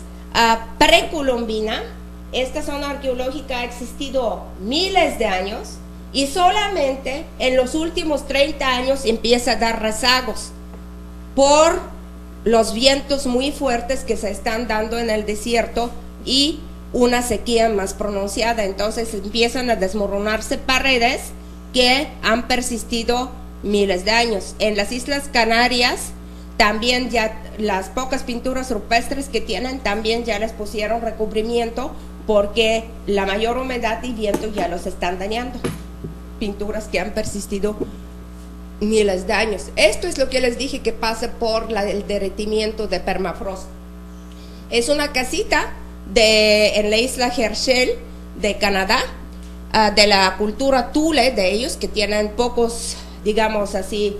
precolombina. Esta zona arqueológica ha existido miles de años y solamente en los últimos 30 años empieza a dar rezagos por los vientos muy fuertes que se están dando en el desierto y una sequía más pronunciada. Entonces empiezan a desmoronarse paredes que han persistido miles de años. En las Islas Canarias también ya las pocas pinturas rupestres que tienen también ya les pusieron recubrimiento porque la mayor humedad y viento ya los están dañando. Pinturas que han persistido miles de años. Esto es lo que les dije que pasa por el derretimiento de permafrost. Es una casita en la isla Herschel de Canadá, de la cultura Thule de ellos, que tienen pocos, digamos así,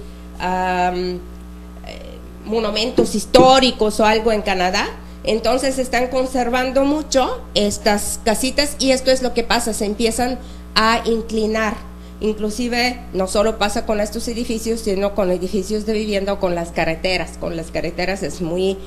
monumentos históricos o algo en Canadá. Entonces están conservando mucho estas casitas y esto es lo que pasa, se empiezan a inclinar. Inclusive no solo pasa con estos edificios, sino con edificios de vivienda o con las carreteras. Con las carreteras es muy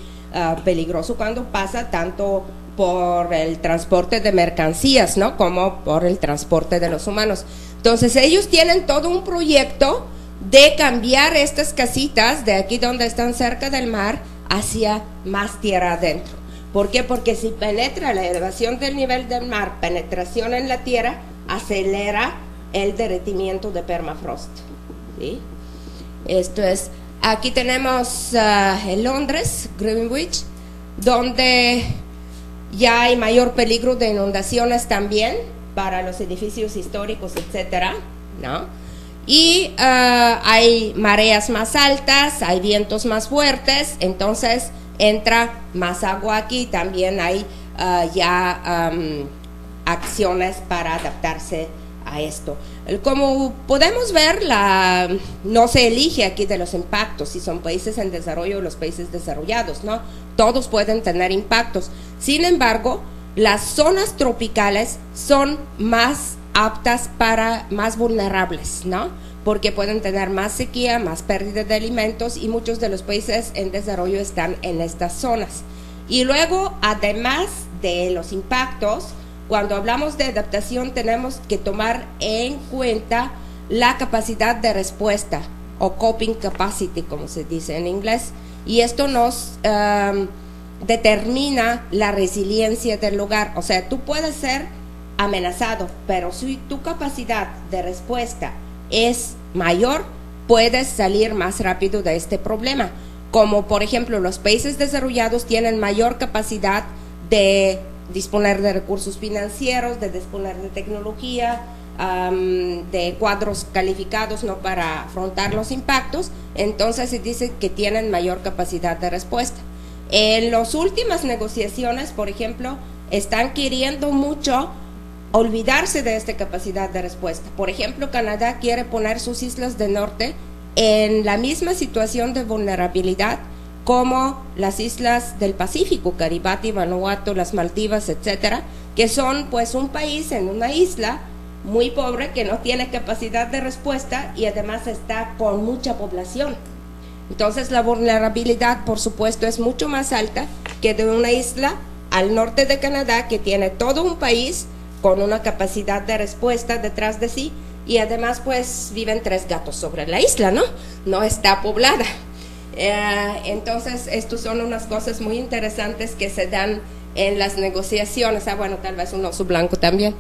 peligroso cuando pasa, tanto por el transporte de mercancías, ¿no?, como por el transporte de los humanos. Entonces ellos tienen todo un proyecto de cambiar estas casitas de aquí donde están cerca del mar hacia más tierra adentro. ¿Por qué? Porque si penetra la elevación del nivel del mar, penetración en la tierra, acelera el derretimiento de permafrost, ¿sí? Esto es, aquí tenemos en Londres, Greenwich, donde ya hay mayor peligro de inundaciones también para los edificios históricos, etcétera, ¿no? Y hay mareas más altas, hay vientos más fuertes, entonces entra más agua aquí. También hay acciones para adaptarse a esto. Como podemos ver, no se elige aquí de los impactos, si son países en desarrollo o los países desarrollados, ¿no? Todos pueden tener impactos. Sin embargo, las zonas tropicales son más aptas para más vulnerables, ¿no? Porque pueden tener más sequía, más pérdida de alimentos y muchos de los países en desarrollo están en estas zonas. Y luego, además de los impactos, cuando hablamos de adaptación tenemos que tomar en cuenta la capacidad de respuesta o coping capacity, como se dice en inglés, y esto nos determina la resiliencia del lugar. O sea, tú puedes ser amenazado, pero si tu capacidad de respuesta es mayor, puedes salir más rápido de este problema. Como por ejemplo, los países desarrollados tienen mayor capacidad de disponer de recursos financieros, de disponer de tecnología, de cuadros calificados, ¿no?, para afrontar los impactos. Entonces se dice que tienen mayor capacidad de respuesta. En las últimas negociaciones, por ejemplo, están queriendo mucho olvidarse de esta capacidad de respuesta. Por ejemplo, Canadá quiere poner sus islas del norte en la misma situación de vulnerabilidad como las islas del Pacífico, Kiribati, Vanuatu, las Maldivas, etcétera, que son pues un país en una isla muy pobre que no tiene capacidad de respuesta y además está con mucha población. Entonces la vulnerabilidad, por supuesto, es mucho más alta que de una isla al norte de Canadá que tiene todo un país con una capacidad de respuesta detrás de sí y además pues viven 3 gatos sobre la isla, ¿no? No está poblada. Entonces estos son unas cosas muy interesantes que se dan en las negociaciones, bueno, tal vez un oso blanco también,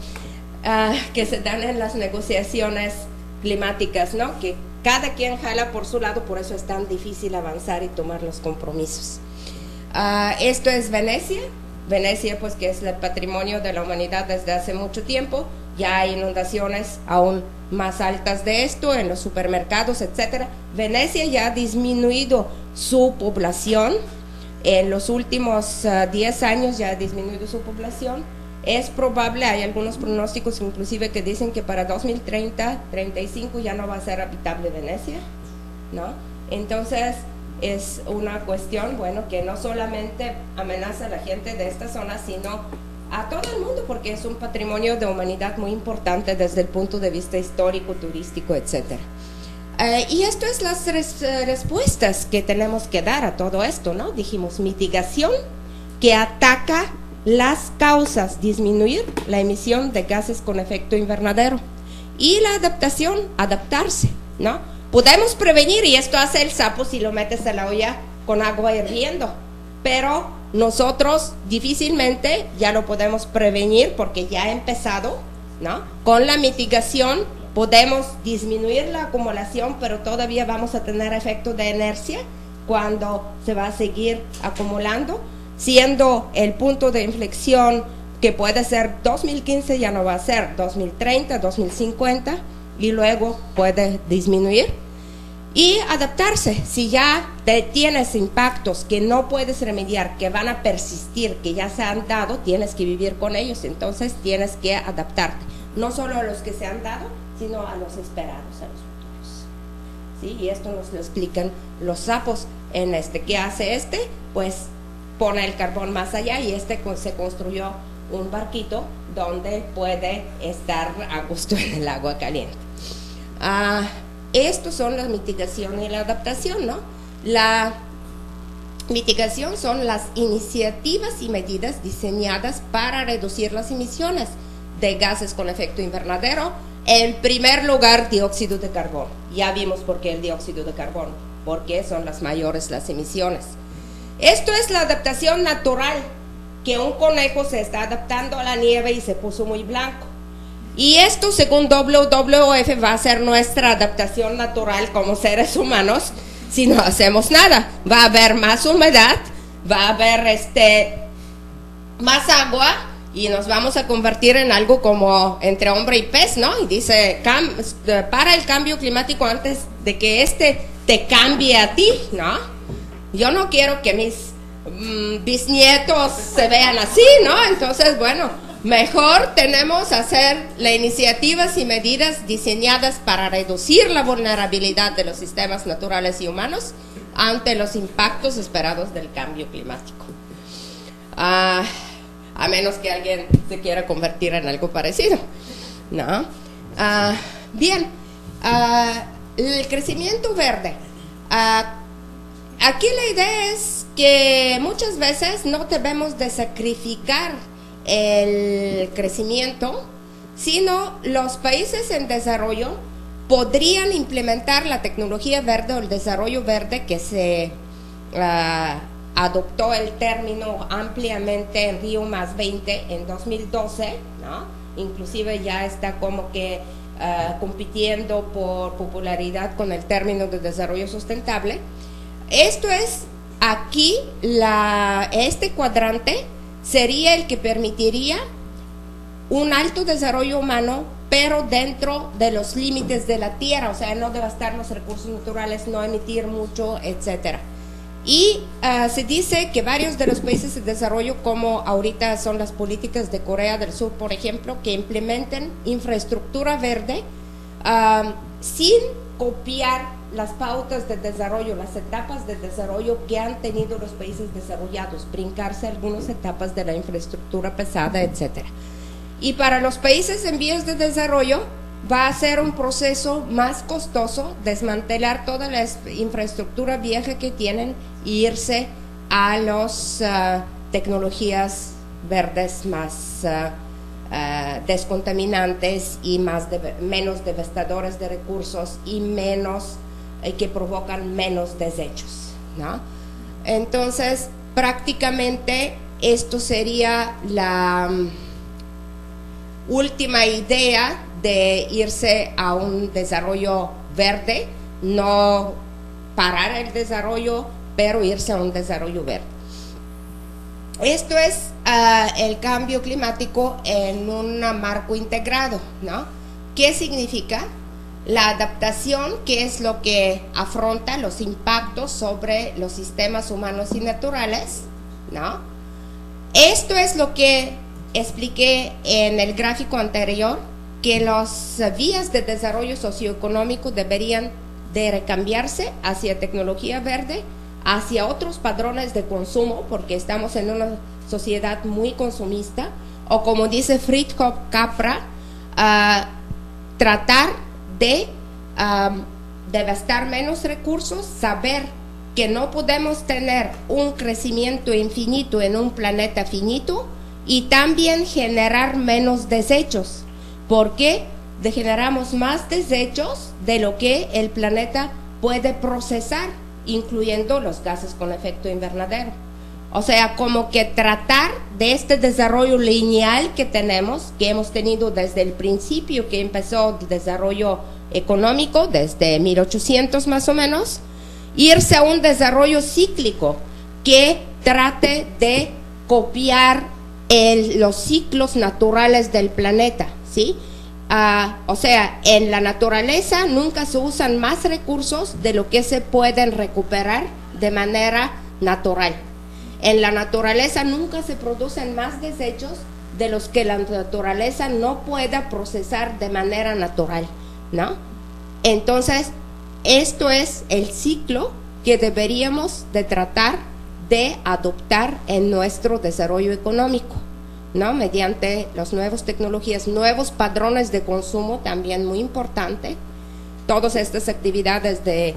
que se dan en las negociaciones climáticas, ¿no? Que cada quien jala por su lado, por eso es tan difícil avanzar y tomar los compromisos. Esto es Venecia. Venecia, pues, que es el patrimonio de la humanidad desde hace mucho tiempo. Ya hay inundaciones aún más altas de esto en los supermercados, etcétera. Venecia ya ha disminuido su población en los últimos 10 años ya ha disminuido su población. Es probable, hay algunos pronósticos inclusive que dicen que para 2030, 35 ya no va a ser habitable Venecia, ¿no? Entonces es una cuestión, bueno, que no solamente amenaza a la gente de esta zona, sino a todo el mundo, porque es un patrimonio de humanidad muy importante desde el punto de vista histórico, turístico, etcétera. Y esto es las respuestas que tenemos que dar a todo esto, ¿no? Dijimos mitigación que ataca las causas, disminuir la emisión de gases con efecto invernadero, y la adaptación, adaptarse, ¿no? Podemos prevenir, y esto hace el sapo si lo metes a la olla con agua hirviendo, pero nosotros difícilmente ya lo podemos prevenir porque ya ha empezado, ¿no? Con la mitigación podemos disminuir la acumulación, pero todavía vamos a tener efecto de inercia cuando se va a seguir acumulando, siendo el punto de inflexión que puede ser 2015, ya no va a ser 2030, 2050, y luego puede disminuir. Y adaptarse, si ya tienes impactos que no puedes remediar, que van a persistir, que ya se han dado, tienes que vivir con ellos, entonces tienes que adaptarte, no solo a los que se han dado, sino a los esperados, a los futuros. ¿Sí? Y esto nos lo explican los sapos. ¿Qué hace Pues pone el carbón más allá, y se construyó un barquito donde puede estar a gusto en el agua caliente. Estos son la mitigación y la adaptación, ¿no? La mitigación son las iniciativas y medidas diseñadas para reducir las emisiones de gases con efecto invernadero. En primer lugar, dióxido de carbono. Ya vimos por qué el dióxido de carbono, porque son las mayores las emisiones. Esto es la adaptación natural, que un conejo se está adaptando a la nieve y se puso muy blanco. Y esto, según WWF, va a ser nuestra adaptación natural como seres humanos si no hacemos nada. Va a haber más humedad, va a haber más agua, y nos vamos a convertir en algo como entre hombre y pez, ¿no? Y dice, para el cambio climático antes de que te cambie a ti, ¿no? Yo no quiero que mis bisnietos se vean así, ¿no? Entonces, bueno, mejor tenemos hacer las iniciativas y medidas diseñadas para reducir la vulnerabilidad de los sistemas naturales y humanos ante los impactos esperados del cambio climático. A menos que alguien se quiera convertir en algo parecido, ¿no? Bien, el crecimiento verde. Aquí la idea es que muchas veces no debemos de sacrificar el crecimiento, sino los países en desarrollo podrían implementar la tecnología verde o el desarrollo verde, que se adoptó el término ampliamente en Río +20 en 2012, ¿no? Inclusive ya está como que compitiendo por popularidad con el término de desarrollo sustentable. Esto es, aquí este cuadrante sería el que permitiría un alto desarrollo humano, pero dentro de los límites de la tierra, o sea, no devastar los recursos naturales, no emitir mucho, etcétera. Y se dice que varios de los países de desarrollo, como ahorita son las políticas de Corea del Sur, por ejemplo, que implementen infraestructura verde sin copiar las pautas de desarrollo, las etapas de desarrollo que han tenido los países desarrollados, brincarse algunas etapas de la infraestructura pesada, etcétera. Y para los países en vías de desarrollo va a ser un proceso más costoso desmantelar toda la infraestructura vieja que tienen e irse a las tecnologías verdes más descontaminantes y menos devastadoras de recursos y menos que provocan menos desechos, ¿no? Entonces, prácticamente esto sería la última idea de irse a un desarrollo verde, no parar el desarrollo, pero irse a un desarrollo verde. Esto es el cambio climático en un marco integrado, ¿no? ¿Qué significa? la adaptación, que es lo que afronta los impactos sobre los sistemas humanos y naturales, ¿no? Esto es lo que expliqué en el gráfico anterior, que las vías de desarrollo socioeconómico deberían de recambiarse hacia tecnología verde, hacia otros padrones de consumo, porque estamos en una sociedad muy consumista, o como dice Fritjof Capra, tratar de gastar menos recursos, saber que no podemos tener un crecimiento infinito en un planeta finito, y también generar menos desechos, porque generamos más desechos de lo que el planeta puede procesar, incluyendo los gases con efecto invernadero. O sea, como que tratar de este desarrollo lineal que tenemos, que hemos tenido desde el principio que empezó el desarrollo económico, desde 1800 más o menos, irse a un desarrollo cíclico que trate de copiar los ciclos naturales del planeta, ¿sí? O sea, en la naturaleza nunca se usan más recursos de lo que se pueden recuperar de manera natural. En la naturaleza nunca se producen más desechos de los que la naturaleza no pueda procesar de manera natural, ¿no? Entonces, esto es el ciclo que deberíamos de tratar de adoptar en nuestro desarrollo económico, ¿no? Mediante las nuevas tecnologías, nuevos padrones de consumo, también muy importante, todas estas actividades de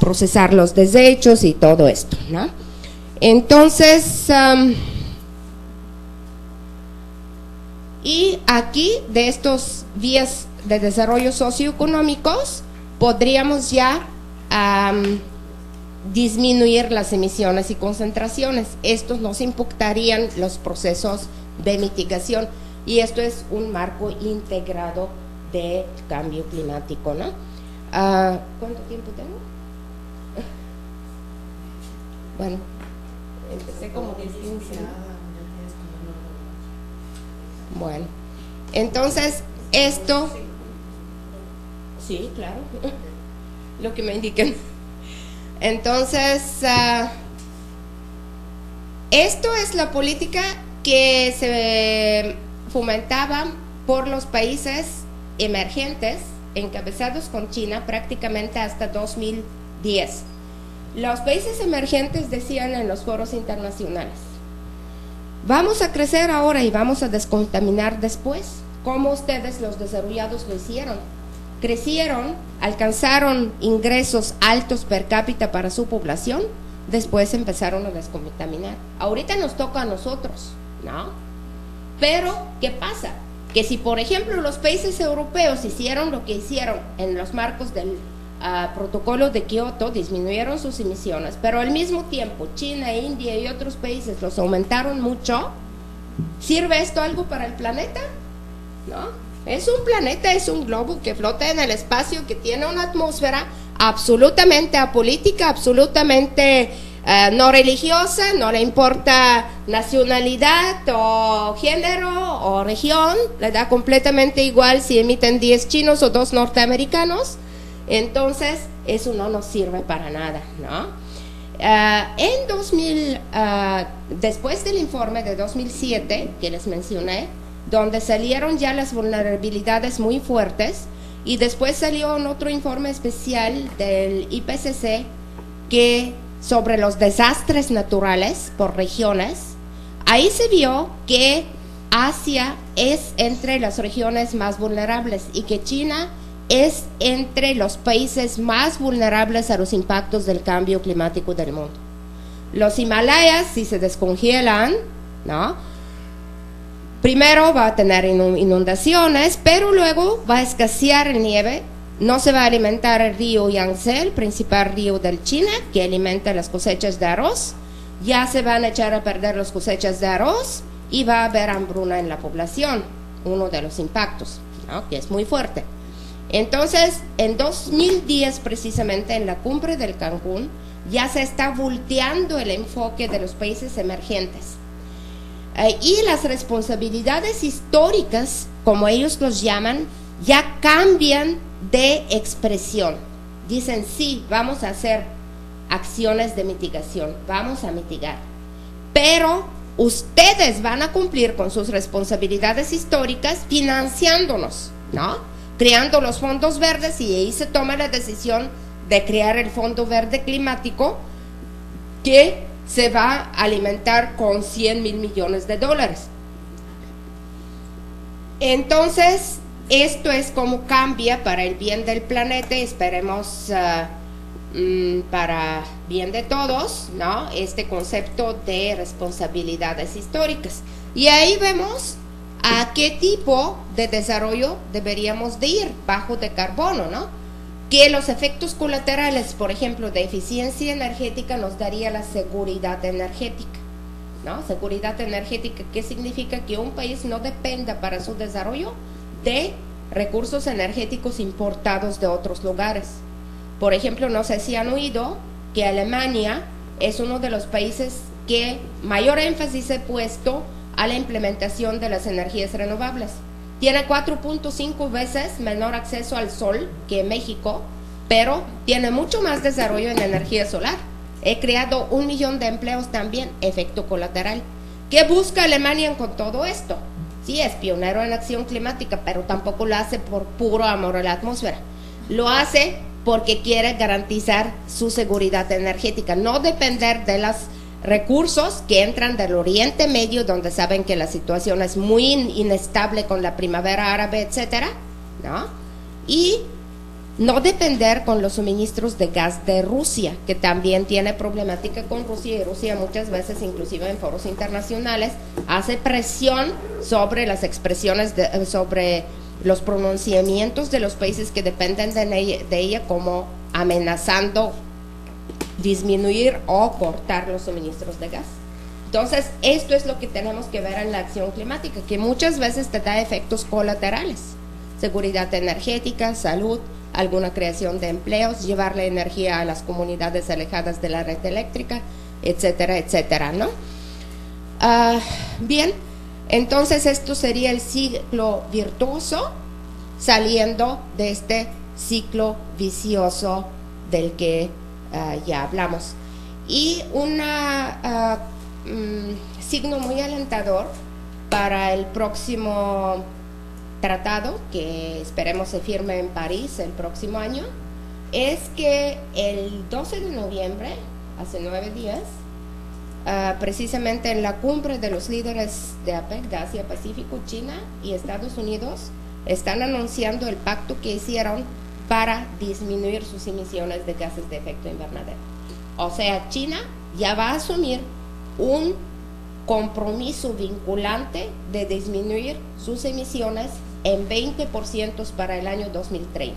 procesar los desechos y todo esto, ¿no? Entonces, y aquí de estos vías de desarrollo socioeconómicos podríamos ya disminuir las emisiones y concentraciones. Estos nos impactarían los procesos de mitigación, y esto es un marco integrado de cambio climático, ¿no? ¿Cuánto tiempo tengo? Bueno, empecé como 15. Bueno, entonces esto, sí, claro, lo que me indiquen. Entonces, esto es la política que se fomentaba por los países emergentes, encabezados con China prácticamente hasta 2010. Los países emergentes decían en los foros internacionales: vamos a crecer ahora y vamos a descontaminar después, como ustedes los desarrollados lo hicieron. Crecieron, alcanzaron ingresos altos per cápita para su población, después empezaron a descontaminar. Ahorita nos toca a nosotros, ¿no? Pero, ¿qué pasa? Que si, por ejemplo, los países europeos hicieron lo que hicieron en los marcos del protocolo de Kioto, disminuyeron sus emisiones, pero al mismo tiempo China, India y otros países los aumentaron mucho, ¿sirve esto algo para el planeta? ¿No? Es un planeta, es un globo que flota en el espacio, que tiene una atmósfera absolutamente apolítica, absolutamente no religiosa, no le importa nacionalidad o género o región, le da completamente igual si emiten 10 chinos o 2 norteamericanos. Entonces eso no nos sirve para nada, ¿no? Después del informe de 2007 que les mencioné, donde salieron ya las vulnerabilidades muy fuertes, y después salió un otro informe especial del IPCC que sobre los desastres naturales por regiones. Ahí se vio que Asia es entre las regiones más vulnerables y que China es entre los países más vulnerables a los impactos del cambio climático del mundo. Los Himalayas, si se descongelan, ¿no?, primero va a tener inundaciones, pero luego va a escasear el nieve, no se va a alimentar el río Yangtze, el principal río del China, que alimenta las cosechas de arroz, ya se van a echar a perder las cosechas de arroz y va a haber hambruna en la población, uno de los impactos, ¿no?, que es muy fuerte. Entonces, en 2010 precisamente, en la cumbre del Cancún, ya se está volteando el enfoque de los países emergentes. Y las responsabilidades históricas, como ellos los llaman, ya cambian de expresión. Dicen, sí, vamos a hacer acciones de mitigación, vamos a mitigar, pero ustedes van a cumplir con sus responsabilidades históricas financiándonos, ¿no? Creando los fondos verdes, y ahí se toma la decisión de crear el Fondo Verde Climático, que se va a alimentar con 100,000 millones de dólares. Entonces, esto es como cambia para el bien del planeta, esperemos para bien de todos, ¿no? Este concepto de responsabilidades históricas. Y ahí vemos a qué tipo de desarrollo deberíamos de ir, bajo de carbono, ¿no? Que los efectos colaterales, por ejemplo, de eficiencia energética nos daría la seguridad energética, ¿no? Seguridad energética, ¿qué significa? Que un país no dependa para su desarrollo de recursos energéticos importados de otros lugares. Por ejemplo, no sé si han oído que Alemania es uno de los países que mayor énfasis ha puesto a la implementación de las energías renovables. Tiene 4.5 veces menor acceso al sol que México, pero tiene mucho más desarrollo en energía solar. He creado 1 millón de empleos también, efecto colateral. ¿Qué busca Alemania con todo esto? Sí, es pionero en acción climática, pero tampoco lo hace por puro amor a la atmósfera. Lo hace porque quiere garantizar su seguridad energética, no depender de los recursos que entran del Oriente Medio, donde saben que la situación es muy inestable con la primavera árabe, etcétera, ¿no? Y no depender con los suministros de gas de Rusia, que también tiene problemática con Rusia, y Rusia muchas veces, inclusive en foros internacionales, hace presión sobre las expresiones, sobre los pronunciamientos de los países que dependen de ella, como amenazando disminuir o cortar los suministros de gas. Entonces, esto es lo que tenemos que ver en la acción climática, que muchas veces te da efectos colaterales: seguridad energética, salud, alguna creación de empleos, llevar la energía a las comunidades alejadas de la red eléctrica, etcétera, etcétera, ¿no? Bien, entonces esto sería el ciclo virtuoso, saliendo de este ciclo vicioso del que ya hablamos. Y un signo muy alentador para el próximo tratado, que esperemos se firme en París el próximo año, es que el 12 de noviembre, hace 9 días, precisamente en la cumbre de los líderes de APEC, de Asia Pacífico, China y Estados Unidos, están anunciando el pacto que hicieron para disminuir sus emisiones de gases de efecto invernadero. O sea, China ya va a asumir un compromiso vinculante de disminuir sus emisiones en 20% para el año 2030.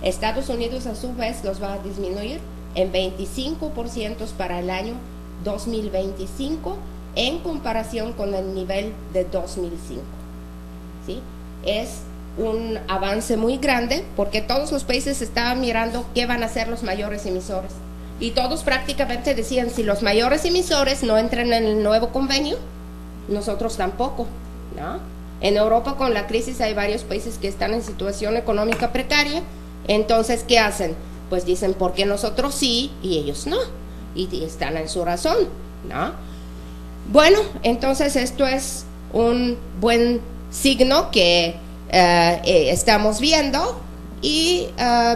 Estados Unidos a su vez los va a disminuir en 25% para el año 2025 en comparación con el nivel de 2005. ¿Sí? Es un avance muy grande, porque todos los países estaban mirando qué van a ser los mayores emisores, y todos prácticamente decían: si los mayores emisores no entran en el nuevo convenio, nosotros tampoco, ¿no? En Europa, con la crisis, hay varios países que están en situación económica precaria. Entonces, ¿qué hacen? Pues dicen: ¿por qué nosotros sí y ellos no? Y están en su razón, ¿no? Bueno, entonces esto es un buen signo que estamos viendo. Y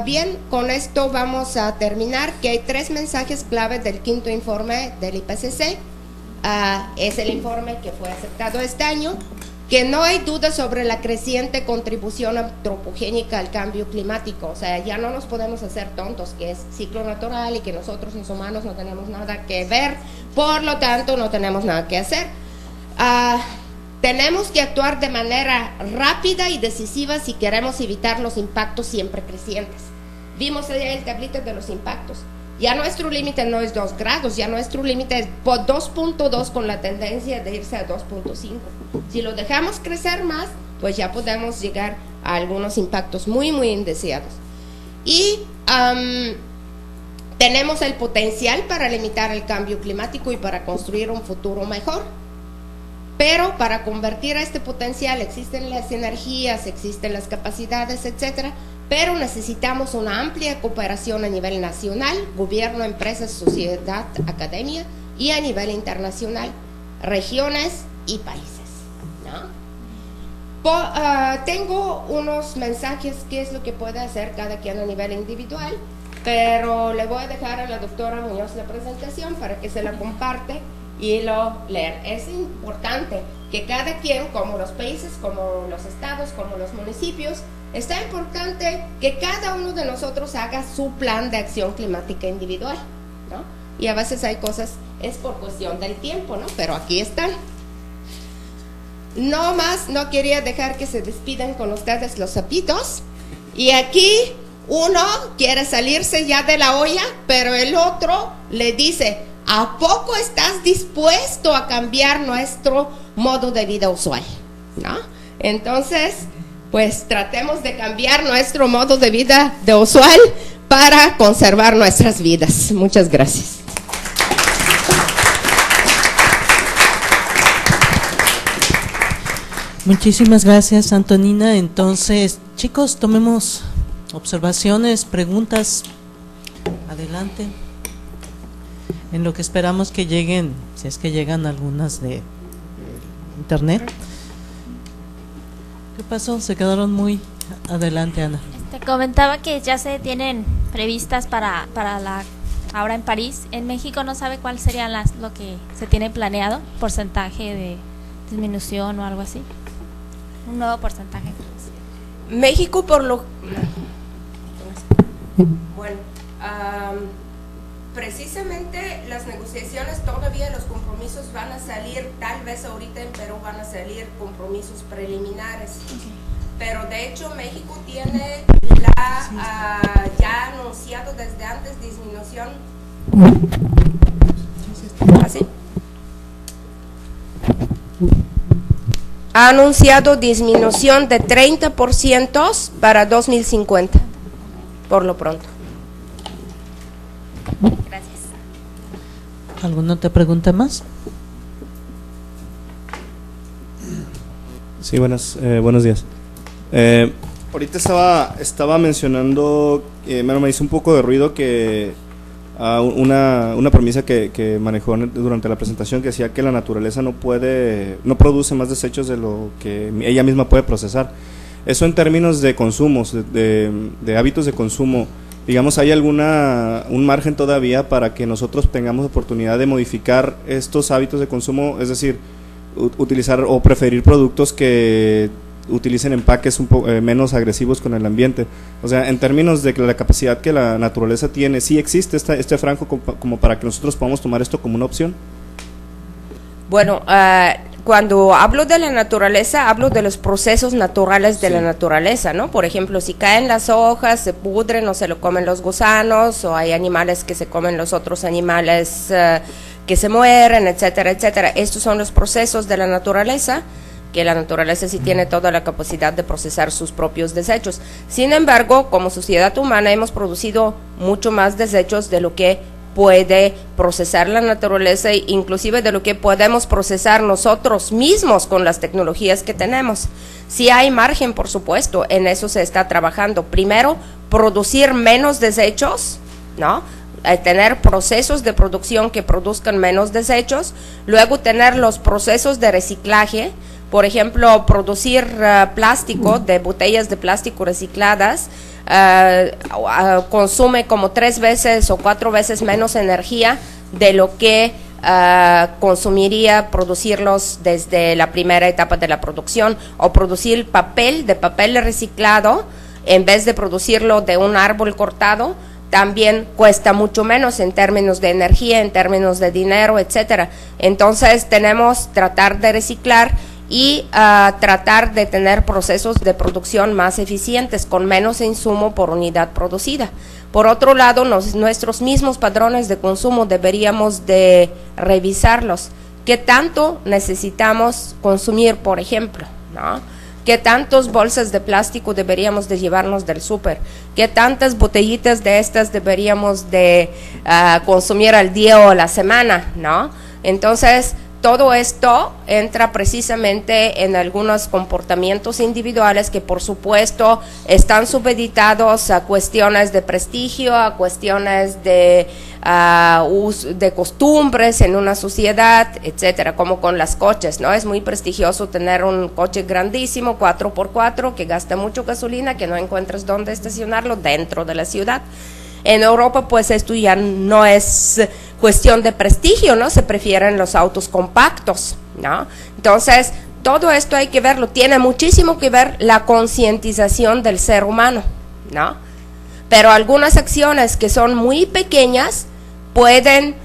bien, con esto vamos a terminar, que hay 3 mensajes clave del 5º informe del IPCC. Es el informe que fue aceptado este año, que no hay duda sobre la creciente contribución antropogénica al cambio climático. O sea, ya no nos podemos hacer tontos, que es ciclo natural y que nosotros los humanos no tenemos nada que ver, por lo tanto no tenemos nada que hacer. Tenemos que actuar de manera rápida y decisiva si queremos evitar los impactos siempre crecientes. Vimos allá el tablito de los impactos. Ya nuestro límite no es 2 grados, ya nuestro límite es 2.2, con la tendencia de irse a 2.5. Si lo dejamos crecer más, pues ya podemos llegar a algunos impactos muy, muy indeseados. Y tenemos el potencial para limitar el cambio climático y para construir un futuro mejor. pero para convertir a este potencial existen las energías, existen las capacidades, etcétera, pero necesitamos una amplia cooperación a nivel nacional, gobierno, empresas, sociedad, academia y a nivel internacional, regiones y países, ¿no? Tengo unos mensajes, qué es lo que puede hacer cada quien a nivel individual, pero le voy a dejar a la doctora Muñoz la presentación para que se la comparte y lo lean. Es importante que cada quien, como los países, como los estados, como los municipios, está importante que cada uno de nosotros haga su plan de acción climática individual, ¿no? Y a veces hay cosas, es por cuestión del tiempo, ¿no? Pero aquí están. No más, no quería dejar que se despidan con ustedes los sapitos. Y aquí uno quiere salirse ya de la olla, pero el otro le dice: ¿a poco estás dispuesto a cambiar nuestro modo de vida usual? ¿No? Entonces, pues tratemos de cambiar nuestro modo de vida de usual para conservar nuestras vidas. Muchas gracias. Muchísimas gracias, Antonina. Entonces, chicos, tomemos observaciones, preguntas. Adelante. En lo que esperamos que lleguen, si es que llegan algunas de internet. ¿Qué pasó? Se quedaron muy adelante, Ana. Comentaba que ya se tienen previstas para la ahora en París. En México no sabe cuál sería lo que se tiene planeado, porcentaje de disminución o algo así. Un nuevo porcentaje. México por lo... Bueno, precisamente las negociaciones todavía, los compromisos van a salir, tal vez ahorita en Perú van a salir compromisos preliminares. Okay. Pero de hecho México tiene ya anunciado desde antes disminución. ¿Así? Ha anunciado disminución de 30% para 2050, por lo pronto. Gracias. ¿Alguna otra pregunta más? Sí, buenos días. Ahorita estaba mencionando, me hizo un poco de ruido que una premisa que manejó durante la presentación, que decía que la naturaleza no produce más desechos de lo que ella misma puede procesar. Eso en términos de consumos, de hábitos de consumo, digamos, ¿hay un margen todavía para que nosotros tengamos oportunidad de modificar estos hábitos de consumo? Es decir, utilizar o preferir productos que utilicen empaques menos agresivos con el ambiente. O sea, en términos de la capacidad que la naturaleza tiene, ¿sí existe este franco como para que nosotros podamos tomar esto como una opción? Bueno, cuando hablo de la naturaleza, hablo de los procesos naturales de la naturaleza, ¿no? Por ejemplo, si caen las hojas, se pudren o se lo comen los gusanos, o hay animales que se comen los otros animales que se mueren, etcétera, etcétera. Estos son los procesos de la naturaleza, que la naturaleza sí tiene toda la capacidad de procesar sus propios desechos. Sin embargo, como sociedad humana hemos producido mucho más desechos de lo que puede procesar la naturaleza, inclusive de lo que podemos procesar nosotros mismos con las tecnologías que tenemos. Sí hay margen, por supuesto, en eso se está trabajando. Primero, producir menos desechos, ¿no? Tener procesos de producción que produzcan menos desechos, luego tener los procesos de reciclaje. Por ejemplo, producir plástico, de botellas de plástico recicladas, consume como 3 veces o 4 veces menos energía de lo que consumiría producirlos desde la primera etapa de la producción. O producir papel reciclado, en vez de producirlo de un árbol cortado, también cuesta mucho menos en términos de energía, en términos de dinero, etcétera. Entonces tenemos tratar de reciclar y tratar de tener procesos de producción más eficientes, con menos insumo por unidad producida. Por otro lado, nuestros mismos patrones de consumo deberíamos de revisarlos. ¿Qué tanto necesitamos consumir, por ejemplo? ¿No? ¿Qué tantas bolsas de plástico deberíamos de llevarnos del súper? ¿Qué tantas botellitas de estas deberíamos de consumir al día o a la semana? ¿No? Entonces, todo esto entra precisamente en algunos comportamientos individuales que por supuesto están supeditados a cuestiones de prestigio, a cuestiones de costumbres en una sociedad, etcétera, como con los coches, ¿no? Es muy prestigioso tener un coche grandísimo, 4x4, que gasta mucho gasolina, que no encuentras dónde estacionarlo dentro de la ciudad. En Europa, pues esto ya no es cuestión de prestigio, ¿no? Se prefieren los autos compactos, ¿no? Entonces, todo esto hay que verlo, tiene muchísimo que ver la concientización del ser humano, ¿no? Pero algunas acciones que son muy pequeñas pueden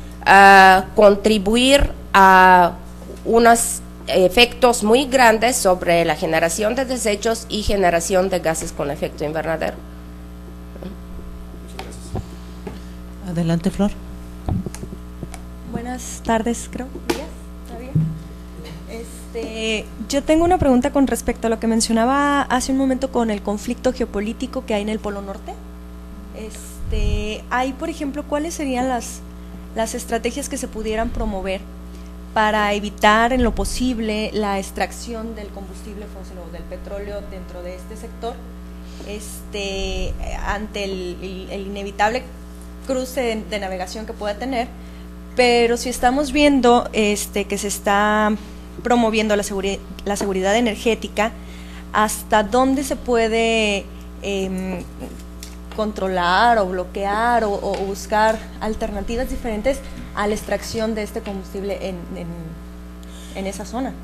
contribuir a unos efectos muy grandes sobre la generación de desechos y generación de gases con efecto invernadero. Adelante, Flor. Buenas tardes, creo. ¿Días? Yo tengo una pregunta con respecto a lo que mencionaba hace un momento con el conflicto geopolítico que hay en el Polo Norte. Hay, por ejemplo, ¿cuáles serían las estrategias que se pudieran promover para evitar en lo posible la extracción del combustible fósil o del petróleo dentro de este sector, ante el inevitable cruce de navegación que pueda tener? Pero si estamos viendo que se está promoviendo la seguridad energética, ¿hasta dónde se puede controlar o bloquear o buscar alternativas diferentes a la extracción de este combustible en esa zona?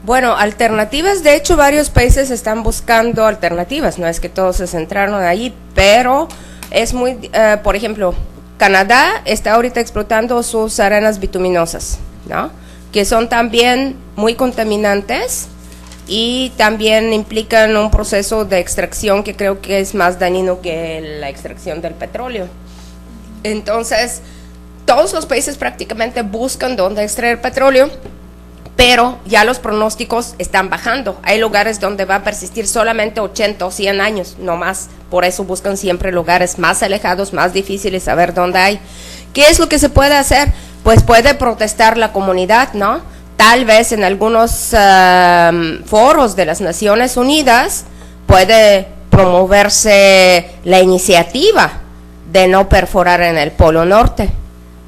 Bueno, alternativas, de hecho varios países están buscando alternativas, no es que todos se centraron allí, pero es muy, por ejemplo, Canadá está ahorita explotando sus arenas bituminosas, ¿no? Que son también muy contaminantes y también implican un proceso de extracción que creo que es más dañino que la extracción del petróleo. Entonces, todos los países prácticamente buscan dónde extraer petróleo, pero ya los pronósticos están bajando. Hay lugares donde va a persistir solamente 80 o 100 años, no más. Por eso buscan siempre lugares más alejados, más difíciles, saber dónde hay. ¿Qué es lo que se puede hacer? Pues puede protestar la comunidad, ¿no? Tal vez en algunos foros de las Naciones Unidas puede promoverse la iniciativa de no perforar en el Polo Norte,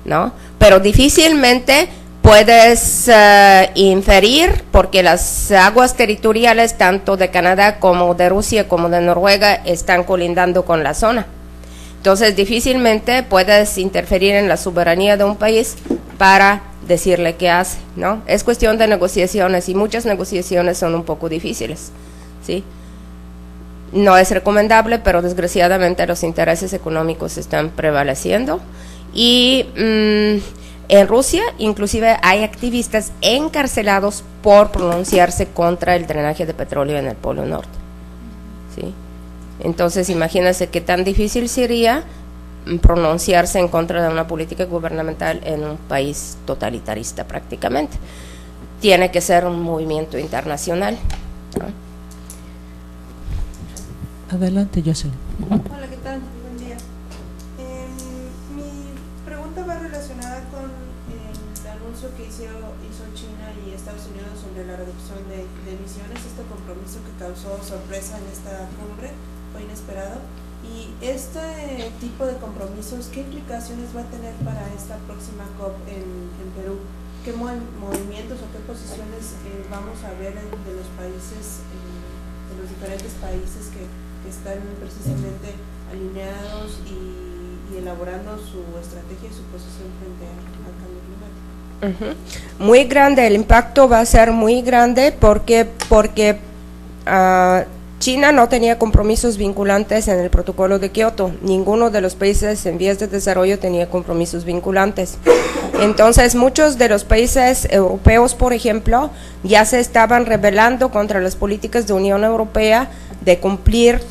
¿no? Pero difícilmente puedes inferir, porque las aguas territoriales tanto de Canadá como de Rusia como de Noruega están colindando con la zona. Entonces difícilmente puedes interferir en la soberanía de un país para decirle qué hace, ¿no? Es cuestión de negociaciones y muchas negociaciones son un poco difíciles, ¿sí? No es recomendable, pero desgraciadamente los intereses económicos están prevaleciendo y en Rusia inclusive hay activistas encarcelados por pronunciarse contra el drenaje de petróleo en el Polo Norte, ¿sí? Entonces imagínense qué tan difícil sería pronunciarse en contra de una política gubernamental en un país totalitarista prácticamente. Tiene que ser un movimiento internacional, ¿no? Adelante, Jocelyn. Hola, ¿qué tal? Buen día. Mi pregunta va relacionada con el anuncio que hizo China y Estados Unidos sobre la reducción de emisiones, este compromiso que causó sorpresa en esta cumbre, fue inesperado. Y este tipo de compromisos, ¿qué implicaciones va a tener para esta próxima COP en Perú? ¿Qué movimientos o qué posiciones vamos a ver de los países, de los diferentes países que están precisamente alineados y elaborando su estrategia y su posición frente al cambio climático? Muy grande, el impacto va a ser muy grande porque China no tenía compromisos vinculantes en el protocolo de Kioto. Ninguno de los países en vías de desarrollo tenía compromisos vinculantes. Entonces, muchos de los países europeos, por ejemplo, ya se estaban rebelando contra las políticas de Unión Europea de cumplir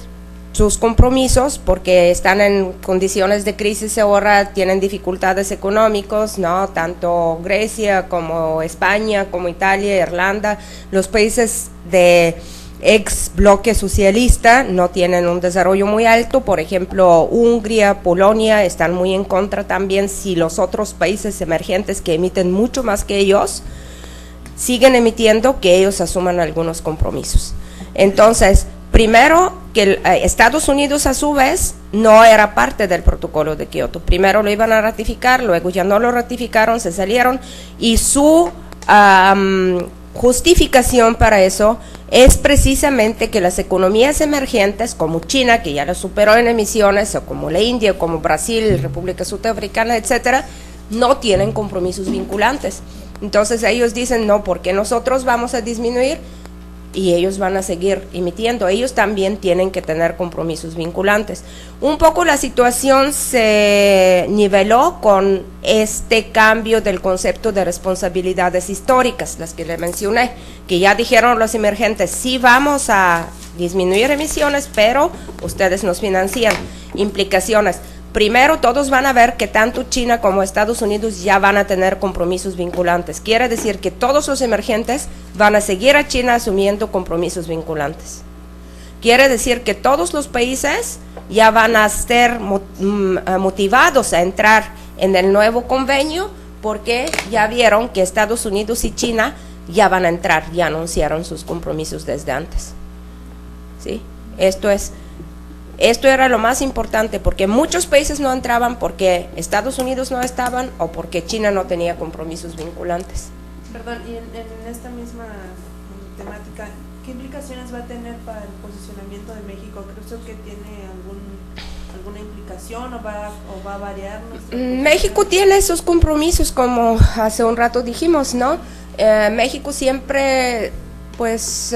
sus compromisos porque están en condiciones de crisis ahora, tienen dificultades económicas, ¿no? Tanto Grecia como España, como Italia, Irlanda, los países de ex bloque socialista no tienen un desarrollo muy alto. Por ejemplo, Hungría, Polonia están muy en contra también si los otros países emergentes que emiten mucho más que ellos siguen emitiendo, que ellos asuman algunos compromisos. Entonces, primero que Estados Unidos a su vez no era parte del protocolo de Kioto. Primero lo iban a ratificar, luego ya no lo ratificaron, se salieron, y su justificación para eso es precisamente que las economías emergentes como China, que ya lo superó en emisiones, o como la India, o como Brasil, República Sudafricana, etcétera, no tienen compromisos vinculantes. Entonces ellos dicen, no, porque nosotros vamos a disminuir y ellos van a seguir emitiendo. Ellos también tienen que tener compromisos vinculantes. Un poco la situación se niveló con este cambio del concepto de responsabilidades históricas, las que le mencioné, que ya dijeron los emergentes, sí vamos a disminuir emisiones, pero ustedes nos financian. Implicaciones. Primero, todos van a ver que tanto China como Estados Unidos ya van a tener compromisos vinculantes. Quiere decir que todos los emergentes van a seguir a China asumiendo compromisos vinculantes. Quiere decir que todos los países ya van a ser motivados a entrar en el nuevo convenio, porque ya vieron que Estados Unidos y China ya van a entrar, ya anunciaron sus compromisos desde antes. ¿Sí? Esto era lo más importante, porque muchos países no entraban porque Estados Unidos no estaban o porque China no tenía compromisos vinculantes. Perdón, y en esta misma temática, ¿qué implicaciones va a tener para el posicionamiento de México? ¿Creo que tiene alguna implicación o va a variar? México tiene esos compromisos, como hace un rato dijimos, ¿no? México siempre, pues...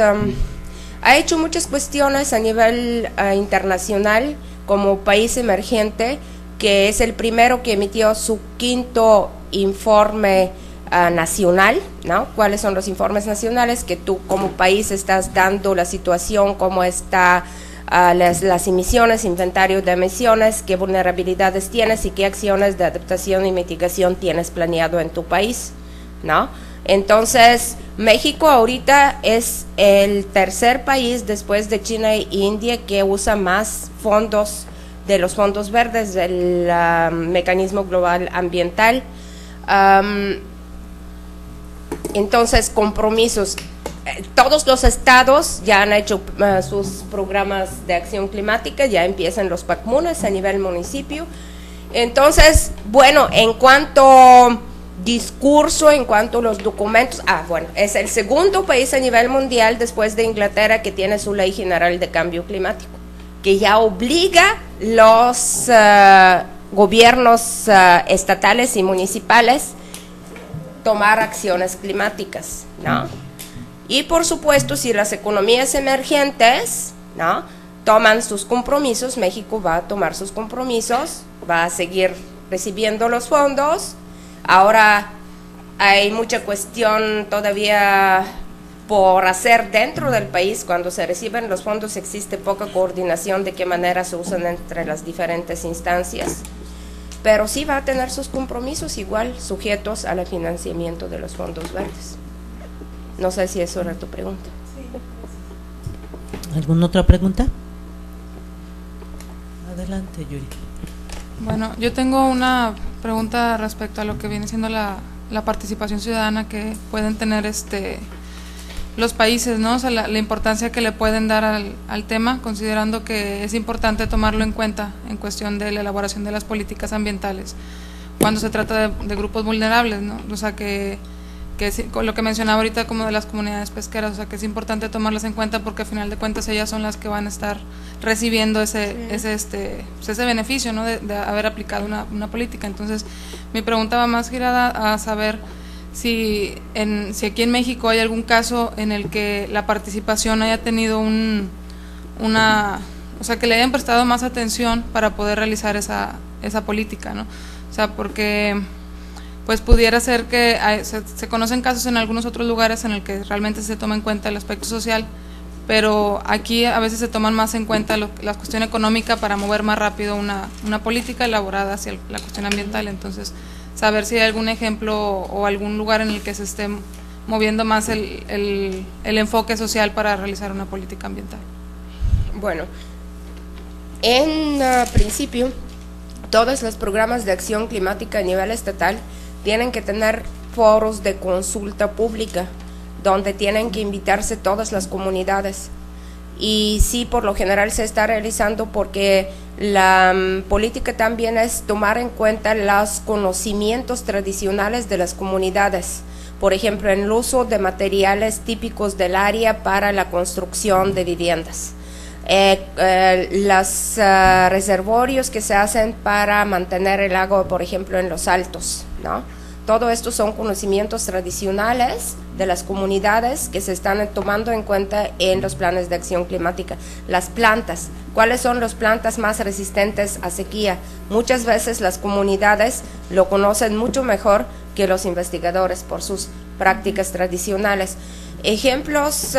ha hecho muchas cuestiones a nivel internacional como país emergente, que es el primero que emitió su 5º informe nacional, ¿no? ¿Cuáles son los informes nacionales? Que tú como país estás dando la situación, cómo está las emisiones, inventario de emisiones, qué vulnerabilidades tienes y qué acciones de adaptación y mitigación tienes planeado en tu país, ¿no? Entonces, México ahorita es el tercer país después de China e India que usa más fondos de los fondos verdes del mecanismo global ambiental. Entonces, compromisos. Todos los estados ya han hecho sus programas de acción climática, ya empiezan los PACMUNES a nivel municipio. Entonces, bueno, en cuanto discurso, en cuanto a los documentos, bueno, es el segundo país a nivel mundial después de Inglaterra que tiene su ley general de cambio climático, que ya obliga los gobiernos estatales y municipales tomar acciones climáticas, ¿no? Y por supuesto, si las economías emergentes, ¿no?, toman sus compromisos, México va a tomar sus compromisos, va a seguir recibiendo los fondos. Ahora hay mucha cuestión todavía por hacer dentro del país. Cuando se reciben los fondos existe poca coordinación de qué manera se usan entre las diferentes instancias, pero sí va a tener sus compromisos igual sujetos al financiamiento de los fondos verdes. No sé si eso era tu pregunta. ¿Alguna otra pregunta? Adelante, Yuri. Bueno, yo tengo una pregunta respecto a lo que viene siendo la participación ciudadana que pueden tener los países, ¿no? O sea, la importancia que le pueden dar al tema, considerando que es importante tomarlo en cuenta en cuestión de la elaboración de las políticas ambientales cuando se trata de grupos vulnerables, ¿no? O sea, que lo que mencionaba ahorita como de las comunidades pesqueras, o sea, que es importante tomarlas en cuenta porque al final de cuentas ellas son las que van a estar recibiendo ese beneficio, ¿no?, de haber aplicado una política. Entonces, mi pregunta va más girada a saber si aquí en México hay algún caso en el que la participación haya tenido o sea, que le hayan prestado más atención para poder realizar esa política, ¿no? O sea, porque pues pudiera ser que se conocen casos en algunos otros lugares en el que realmente se toma en cuenta el aspecto social, pero aquí a veces se toman más en cuenta la cuestión económica para mover más rápido una política elaborada hacia la cuestión ambiental. Entonces, saber si hay algún ejemplo o algún lugar en el que se esté moviendo más el enfoque social para realizar una política ambiental? Bueno, en principio, todos los programas de acción climática a nivel estatal tienen que tener foros de consulta pública, donde tienen que invitarse todas las comunidades. Y sí, por lo general se está realizando porque la política también es tomar en cuenta los conocimientos tradicionales de las comunidades. Por ejemplo, en el uso de materiales típicos del área para la construcción de viviendas. Los reservorios que se hacen para mantener el agua, por ejemplo, en los altos, ¿no? Todo esto son conocimientos tradicionales de las comunidades que se están tomando en cuenta en los planes de acción climática. Las plantas, ¿cuáles son las plantas más resistentes a sequía? Muchas veces las comunidades lo conocen mucho mejor que los investigadores por sus prácticas tradicionales. Ejemplos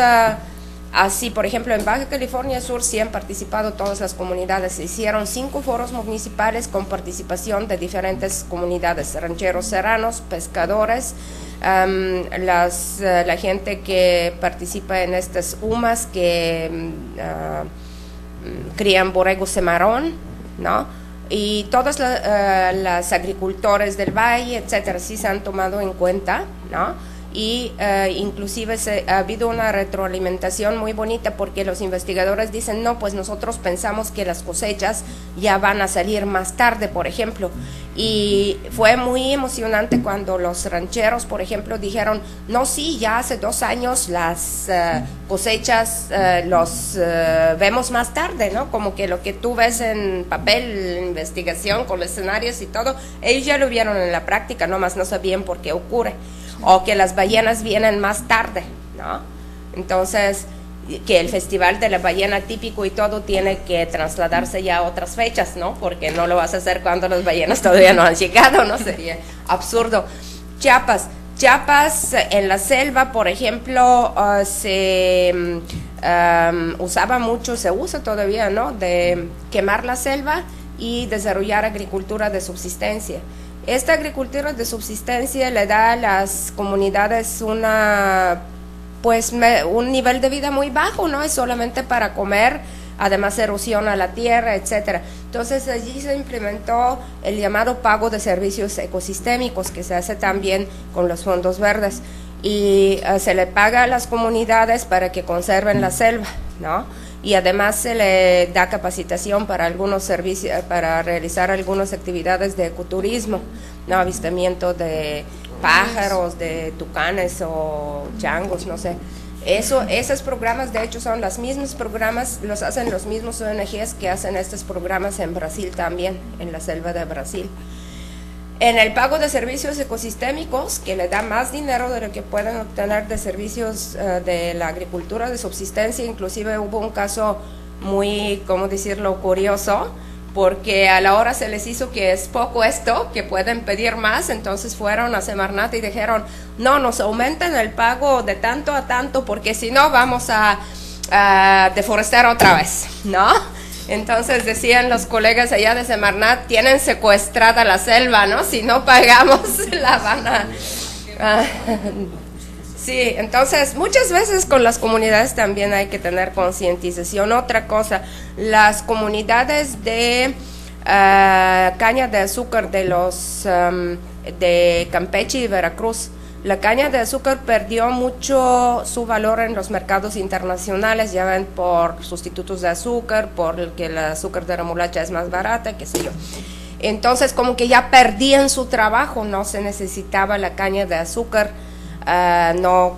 así, por ejemplo, en Baja California Sur sí han participado todas las comunidades. Se hicieron 5 foros municipales con participación de diferentes comunidades, rancheros serranos, pescadores, la gente que participa en estas UMAS que crían borregos cimarrón, ¿no? Y todos los agricultores del valle, etcétera, sí se han tomado en cuenta, ¿no? Y inclusive ha habido una retroalimentación muy bonita porque los investigadores dicen, no, pues nosotros pensamos que las cosechas ya van a salir más tarde, por ejemplo. Y fue muy emocionante cuando los rancheros, por ejemplo, dijeron, no, sí, ya hace 2 años las cosechas los vemos más tarde, ¿no? Como que lo que tú ves en papel, investigación, con los escenarios y todo, ellos ya lo vieron en la práctica, nomás no sabían por qué ocurre. O que las ballenas vienen más tarde, ¿no? Entonces, que el festival de la ballena típico y todo tiene que trasladarse ya a otras fechas, ¿no? Porque no lo vas a hacer cuando las ballenas todavía no han llegado, ¿no? Sería absurdo. Chiapas en la selva, por ejemplo, se usaba mucho, se usa todavía, ¿no? De quemar la selva y desarrollar agricultura de subsistencia. Esta agricultura de subsistencia le da a las comunidades un nivel de vida muy bajo, ¿no? Es solamente para comer, además erosiona la tierra, etcétera. Entonces allí se implementó el llamado pago de servicios ecosistémicos, que se hace también con los fondos verdes, y se le paga a las comunidades para que conserven la selva, ¿no? Y además se le da capacitación para algunos servicios, para realizar algunas actividades de ecoturismo, ¿no? Avistamiento de pájaros, de tucanes o changos, no sé. Esos programas, de hecho, son los mismos programas, los hacen los mismos ONGs que hacen estos programas en Brasil también, en la selva de Brasil. En el pago de servicios ecosistémicos, que le da más dinero de lo que pueden obtener de servicios de la agricultura de subsistencia, inclusive hubo un caso muy, ¿cómo decirlo?, curioso, porque a la hora se les hizo que es poco esto, que pueden pedir más, entonces fueron a Semarnat y dijeron, no, nos aumenten el pago de tanto a tanto, porque si no vamos a deforestar otra vez, ¿no? Entonces decían los colegas allá de Semarnat, tienen secuestrada la selva, ¿no? Si no pagamos, la van a... sí, entonces muchas veces con las comunidades también hay que tener concientización. Otra cosa, las comunidades de caña de azúcar de Campeche y Veracruz, la caña de azúcar perdió mucho su valor en los mercados internacionales, ya ven, por sustitutos de azúcar, por el que el azúcar de remolacha es más barata, qué sé yo. Entonces como que ya perdían su trabajo, no se necesitaba la caña de azúcar, no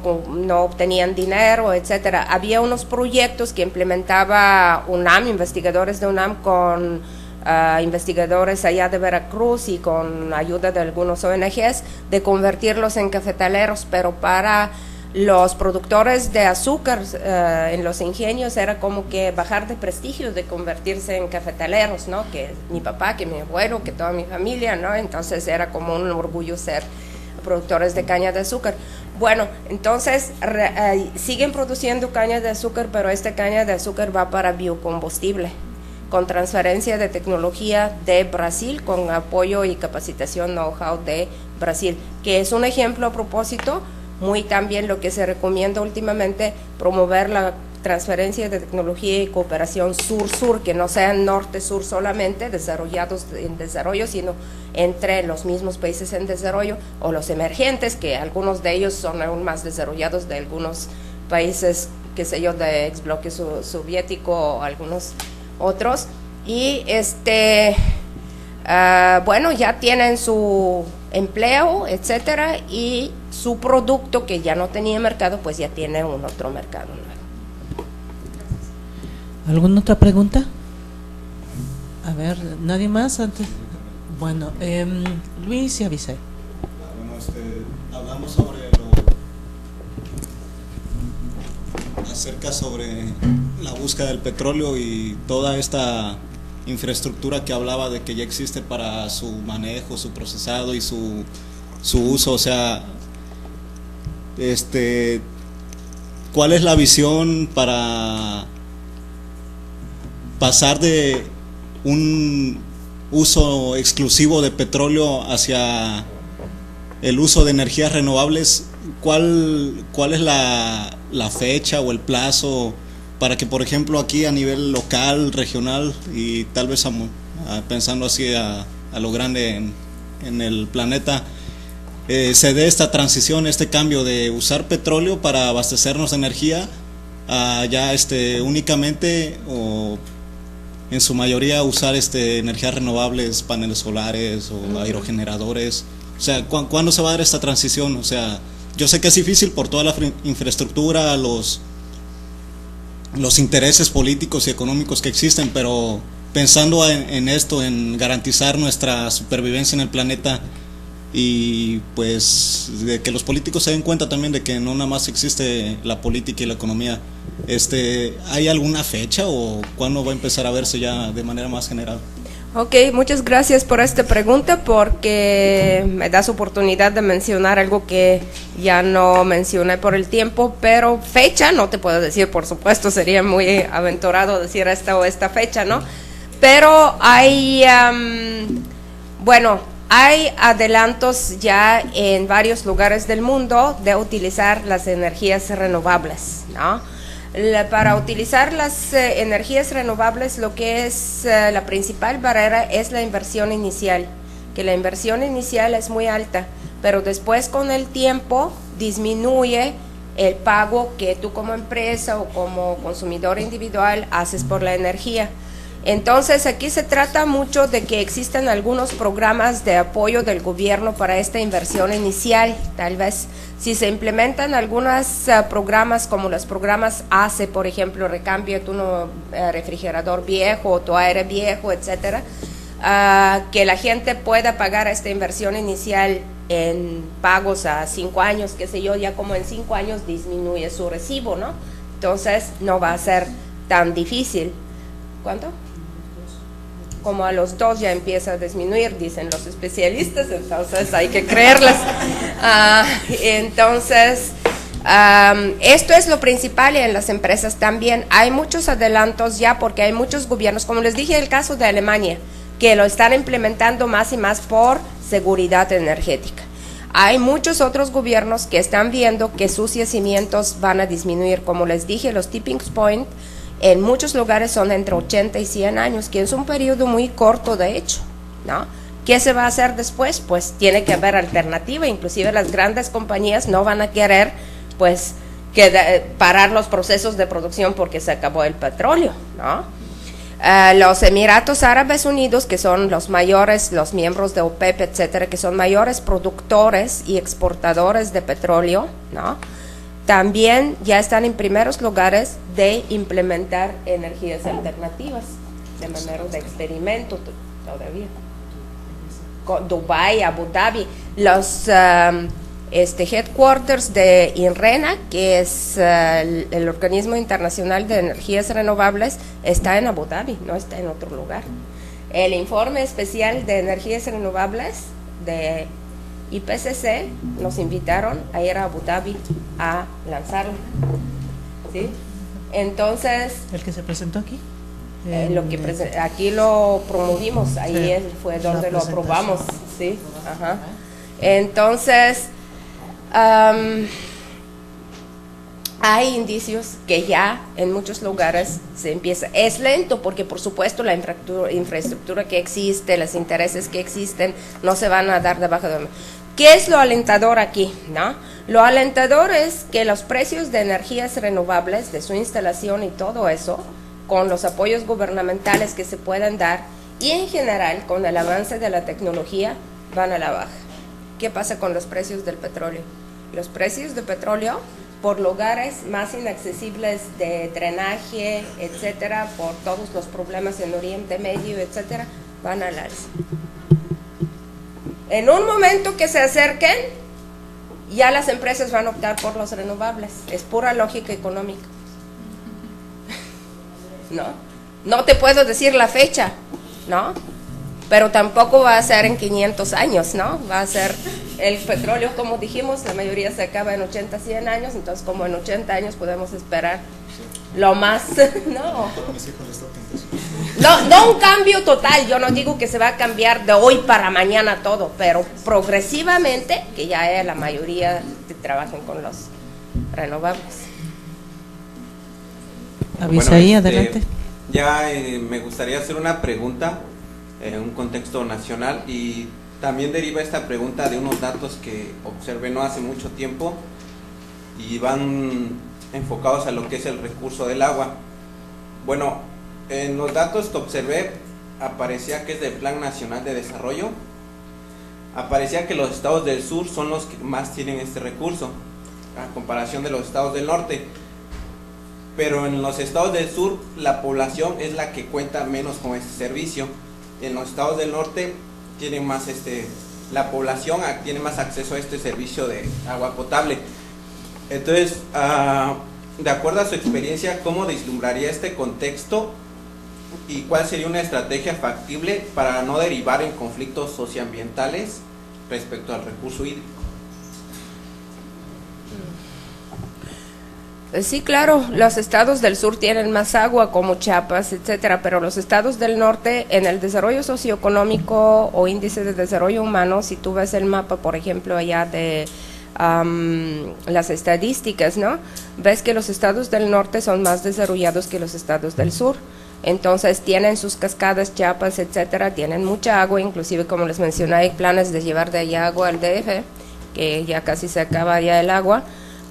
obtenían dinero, etcétera. Había unos proyectos que implementaba UNAM, investigadores de UNAM con investigadores allá de Veracruz y con ayuda de algunos ONGs, de convertirlos en cafetaleros, pero para los productores de azúcar en los ingenios era como que bajar de prestigio de convertirse en cafetaleros, ¿no? Que mi papá, que mi abuelo, que toda mi familia, ¿no? Entonces era como un orgullo ser productores de caña de azúcar. Bueno, entonces siguen produciendo caña de azúcar, pero esta caña de azúcar va para biocombustible, con transferencia de tecnología de Brasil, con apoyo y capacitación know-how de Brasil, que es un ejemplo a propósito muy también lo que se recomienda últimamente, promover la transferencia de tecnología y cooperación sur-sur, que no sean norte-sur solamente, desarrollados en desarrollo, sino entre los mismos países en desarrollo o los emergentes, que algunos de ellos son aún más desarrollados de algunos países, qué sé yo, de ex bloque soviético o algunos otros. Y bueno, ya tienen su empleo, etcétera, y su producto que ya no tenía mercado, pues ya tiene un otro mercado nuevo. ¿Alguna otra pregunta? A ver, ¿nadie más antes? Bueno, Luis y Avisay. Bueno, hablamos acerca sobre la búsqueda del petróleo y toda esta infraestructura que hablaba de que ya existe para su manejo, su procesado y su uso. O sea, ¿cuál es la visión para pasar de un uso exclusivo de petróleo hacia el uso de energías renovables? ¿Cuál es la fecha o el plazo para que, por ejemplo, aquí a nivel local, regional y tal vez pensando así a lo grande en el planeta, se dé esta transición, este cambio de usar petróleo para abastecernos de energía a ya únicamente o en su mayoría usar energías renovables, paneles solares o aerogeneradores? O sea, ¿cuándo se va a dar esta transición? O sea, yo sé que es difícil por toda la infraestructura, los intereses políticos y económicos que existen, pero pensando en esto, en garantizar nuestra supervivencia en el planeta y pues de que los políticos se den cuenta también de que no nada más existe la política y la economía, ¿hay alguna fecha o cuándo va a empezar a verse ya de manera más general? Ok, muchas gracias por esta pregunta porque me das oportunidad de mencionar algo que ya no mencioné por el tiempo, pero fecha no te puedo decir, por supuesto, sería muy aventurado decir esta o esta fecha, ¿no? Pero hay, hay adelantos ya en varios lugares del mundo de utilizar las energías renovables, ¿no? Para utilizar las energías renovables, lo que es la principal barrera es la inversión inicial, que la inversión inicial es muy alta, pero después con el tiempo disminuye el pago que tú como empresa o como consumidor individual haces por la energía. Entonces aquí se trata mucho de que existan algunos programas de apoyo del gobierno para esta inversión inicial. Tal vez si se implementan algunos programas como los programas ACE, por ejemplo, recambio tu refrigerador viejo o tu aire viejo, etcétera, que la gente pueda pagar esta inversión inicial en pagos a 5 años, qué sé yo, ya como en 5 años disminuye su recibo, ¿no? Entonces no va a ser tan difícil. ¿Cuánto? Como a los 2 ya empieza a disminuir, dicen los especialistas, entonces hay que creerles. Entonces, esto es lo principal en las empresas también. Hay muchos adelantos ya porque hay muchos gobiernos, como les dije el caso de Alemania, que lo están implementando más y más por seguridad energética. Hay muchos otros gobiernos que están viendo que sus yacimientos van a disminuir. Como les dije, los tipping point en muchos lugares son entre 80 y 100 años, que es un periodo muy corto de hecho, ¿no? ¿Qué se va a hacer después? Pues tiene que haber alternativa, inclusive las grandes compañías no van a querer pues parar los procesos de producción porque se acabó el petróleo, ¿no? Los Emiratos Árabes Unidos, que son los mayores, los miembros de OPEP, etcétera, que son mayores productores y exportadores de petróleo, ¿no? También ya están en primeros lugares de implementar energías alternativas de manera de experimento todavía. Dubái, Abu Dhabi, los headquarters de INRENA, que es el organismo internacional de energías renovables, está en Abu Dhabi, no está en otro lugar. El informe especial de energías renovables de IPCC nos invitaron a ir a Abu Dhabi a lanzarlo, ¿sí? Entonces, ¿el que se presentó aquí? Aquí lo promovimos, ahí fue donde lo aprobamos, ¿sí? Ajá. Entonces, hay indicios que ya en muchos lugares se empieza. Es lento porque por supuesto la infraestructura que existe, los intereses que existen, no se van a dar debajo de... ¿Qué es lo alentador aquí? ¿No? Lo alentador es que los precios de energías renovables, de su instalación y todo eso, con los apoyos gubernamentales que se pueden dar y en general con el avance de la tecnología, van a la baja. ¿Qué pasa con los precios del petróleo? Los precios de petróleo por lugares más inaccesibles de drenaje, etcétera, por todos los problemas en Oriente Medio, etcétera, van al alza. En un momento que se acerquen, ya las empresas van a optar por los renovables. Es pura lógica económica. ¿No? No te puedo decir la fecha, ¿no? Pero tampoco va a ser en 500 años, ¿no? Va a ser el petróleo, como dijimos, la mayoría se acaba en 80, 100 años, entonces como en 80 años podemos esperar lo más, ¿no? No un cambio total, yo no digo que se va a cambiar de hoy para mañana todo, pero progresivamente, que ya la mayoría trabajen con los renovables. Avisaí, adelante. Ya me gustaría hacer una pregunta en un contexto nacional y también deriva esta pregunta de unos datos que observé no hace mucho tiempo y van enfocados a lo que es el recurso del agua. Bueno, en los datos que observé aparecía que es del Plan Nacional de Desarrollo, aparecía que los estados del sur son los que más tienen este recurso a comparación de los estados del norte, pero en los estados del sur la población es la que cuenta menos con este servicio. En los estados del norte tienen más la población tiene más acceso a este servicio de agua potable. Entonces, de acuerdo a su experiencia, ¿cómo vislumbraría este contexto y cuál sería una estrategia factible para no derivar en conflictos socioambientales respecto al recurso hídrico? Sí, claro, los estados del sur tienen más agua como Chiapas, etcétera, pero los estados del norte en el desarrollo socioeconómico o índice de desarrollo humano, si tú ves el mapa, por ejemplo, allá de las estadísticas, ¿no? Ves que los estados del norte son más desarrollados que los estados del sur. Entonces tienen sus cascadas, Chiapas, etcétera, tienen mucha agua, inclusive como les mencioné, hay planes de llevar de allá agua al DF, que ya casi se acaba ya el agua.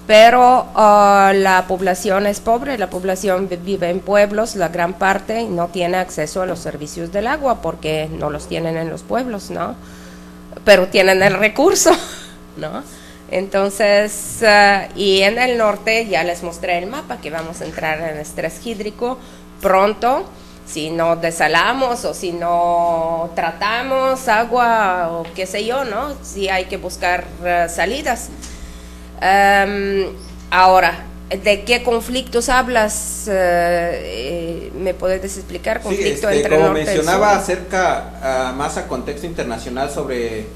Pero la población es pobre, la población vive en pueblos, la gran parte no tiene acceso a los servicios del agua porque no los tienen en los pueblos, ¿no? Pero tienen el recurso, ¿no? Entonces, y en el norte ya les mostré el mapa que vamos a entrar en estrés hídrico pronto, si no desalamos o si no tratamos agua o qué sé yo, ¿no? Sí hay que buscar salidas. Ahora, ¿de qué conflictos hablas? ¿Me puedes explicar? Conflicto entre como norte mencionaba y sur. acerca más a contexto internacional sobre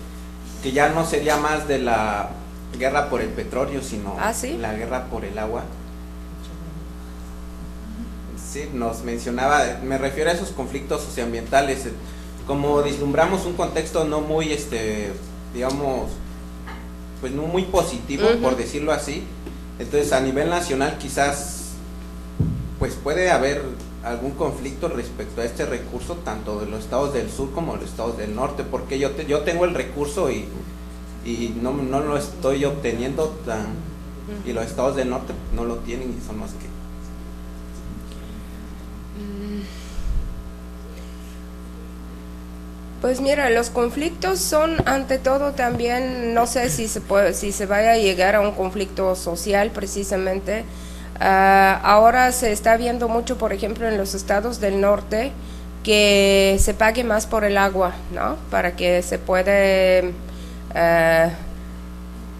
que ya no sería más de la guerra por el petróleo, sino ¿sí? la guerra por el agua. Sí, nos mencionaba, me refiero a esos conflictos socioambientales, como vislumbramos un contexto no muy, digamos, pues no muy positivo, por decirlo así. Entonces a nivel nacional quizás pues puede haber algún conflicto respecto a este recurso, tanto de los estados del sur como de los estados del norte, porque yo tengo el recurso y no lo estoy obteniendo y los estados del norte no lo tienen y son los que... Pues mira, los conflictos son ante todo también, no sé si se vaya a llegar a un conflicto social precisamente. Ahora se está viendo mucho, por ejemplo, en los estados del norte, que se pague más por el agua, ¿no? Para que se puede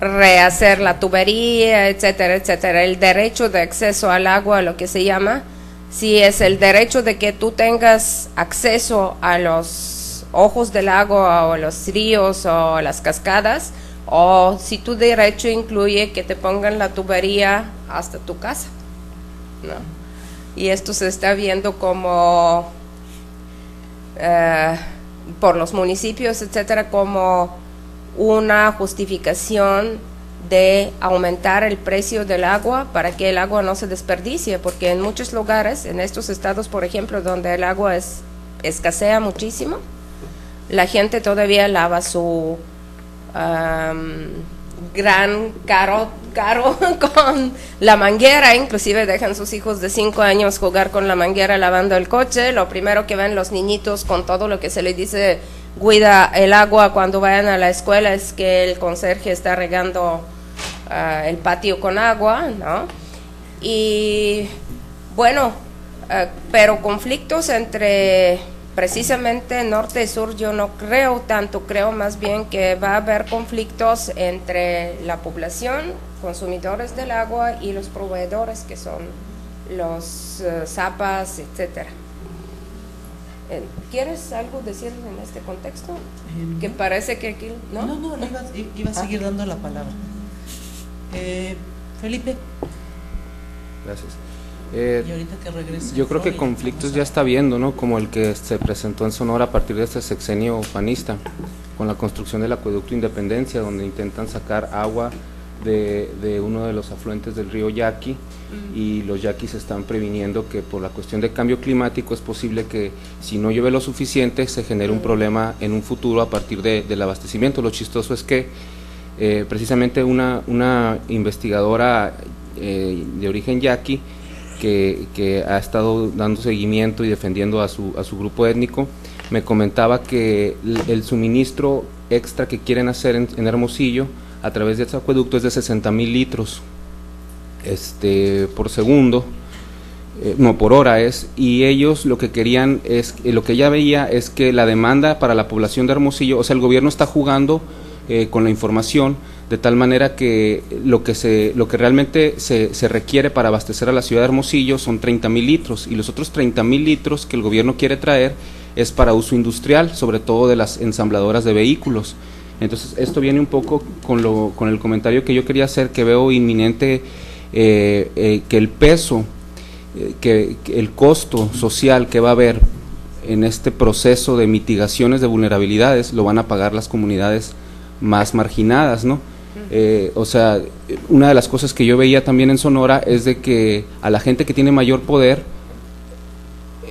rehacer la tubería, etcétera, etcétera. El derecho de acceso al agua, lo que se llama, si es el derecho de que tú tengas acceso a los ojos del agua o los ríos o las cascadas, o si tu derecho incluye que te pongan la tubería hasta tu casa, ¿no? Y esto se está viendo como por los municipios, etcétera, como una justificación de aumentar el precio del agua para que el agua no se desperdicie, porque en muchos lugares, en estos estados, por ejemplo, donde el agua escasea muchísimo, la gente todavía lava su gran carro con la manguera, inclusive dejan sus hijos de 5 años jugar con la manguera lavando el coche. Lo primero que ven los niñitos con todo lo que se les dice cuida el agua cuando vayan a la escuela es que el conserje está regando el patio con agua, ¿no? Y bueno, pero conflictos entre precisamente norte y sur yo no creo tanto, creo más bien que va a haber conflictos entre la población, consumidores del agua, y los proveedores que son los zapas, etcétera. ¿Quieres algo decir en este contexto? Que parece que aquí, ¿no? No, iba a seguir dando la palabra. Felipe. Gracias. Y ahorita que regrese, yo creo que conflictos ya está habiendo, ¿no? Como el que se presentó en Sonora a partir de este sexenio panista, con la construcción del acueducto Independencia, donde intentan sacar agua de uno de los afluentes del río Yaqui, y los yaquis están previniendo que por la cuestión de cambio climático es posible que si no llueve lo suficiente se genere un problema en un futuro a partir del abastecimiento. Lo chistoso es que precisamente una investigadora de origen yaqui que ha estado dando seguimiento y defendiendo a su grupo étnico, me comentaba que el suministro extra que quieren hacer en Hermosillo a través de este acueducto es de 60,000 litros por segundo, no, por hora es, y ellos lo que querían es, lo que ella veía es que la demanda para la población de Hermosillo, o sea, el gobierno está jugando con la información de tal manera que lo que realmente se requiere para abastecer a la ciudad de Hermosillo son 30,000 litros, y los otros 30,000 litros que el gobierno quiere traer es para uso industrial, sobre todo de las ensambladoras de vehículos. Entonces esto viene un poco con el comentario que yo quería hacer, que veo inminente que el peso, que el costo social que va a haber en este proceso de mitigaciones de vulnerabilidades lo van a pagar las comunidades más marginadas, ¿no? O sea, una de las cosas que yo veía también en Sonora es de que a la gente que tiene mayor poder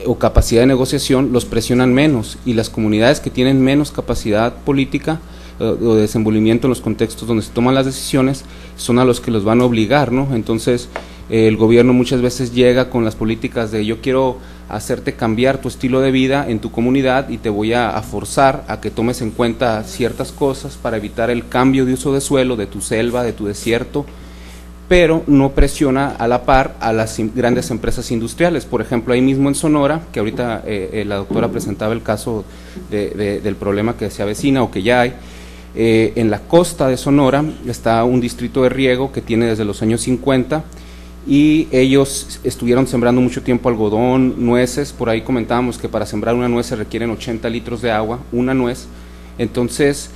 o capacidad de negociación los presionan menos, y las comunidades que tienen menos capacidad política o de desenvolvimiento en los contextos donde se toman las decisiones son a los que los van a obligar, ¿no? Entonces el gobierno muchas veces llega con las políticas de yo quiero hacerte cambiar tu estilo de vida en tu comunidad y te voy a forzar a que tomes en cuenta ciertas cosas para evitar el cambio de uso de suelo de tu selva, de tu desierto, pero no presiona a la par a las grandes empresas industriales. Por ejemplo, ahí mismo en Sonora, que ahorita la doctora presentaba el caso del problema que se avecina o que ya hay, en la costa de Sonora está un distrito de riego que tiene desde los años 50, y ellos estuvieron sembrando mucho tiempo algodón, nueces. Por ahí comentábamos que para sembrar una nuez se requieren 80 litros de agua, una nuez. Entonces,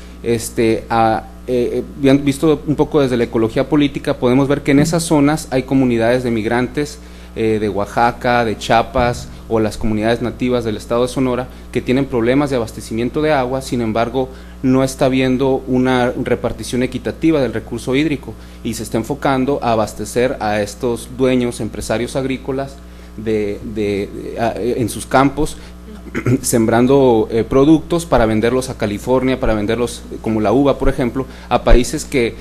visto un poco desde la ecología política, podemos ver que en esas zonas hay comunidades de migrantes de Oaxaca, de Chiapas, o las comunidades nativas del estado de Sonora que tienen problemas de abastecimiento de agua. Sin embargo, no está habiendo una repartición equitativa del recurso hídrico y se está enfocando a abastecer a estos dueños, empresarios agrícolas en sus campos, sembrando productos para venderlos a California, para venderlos como la uva, por ejemplo, a países que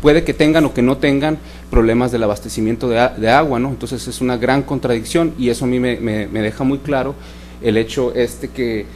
puede que tengan o que no tengan problemas del abastecimiento de agua, ¿no? Entonces es una gran contradicción, y eso a mí me deja muy claro el hecho que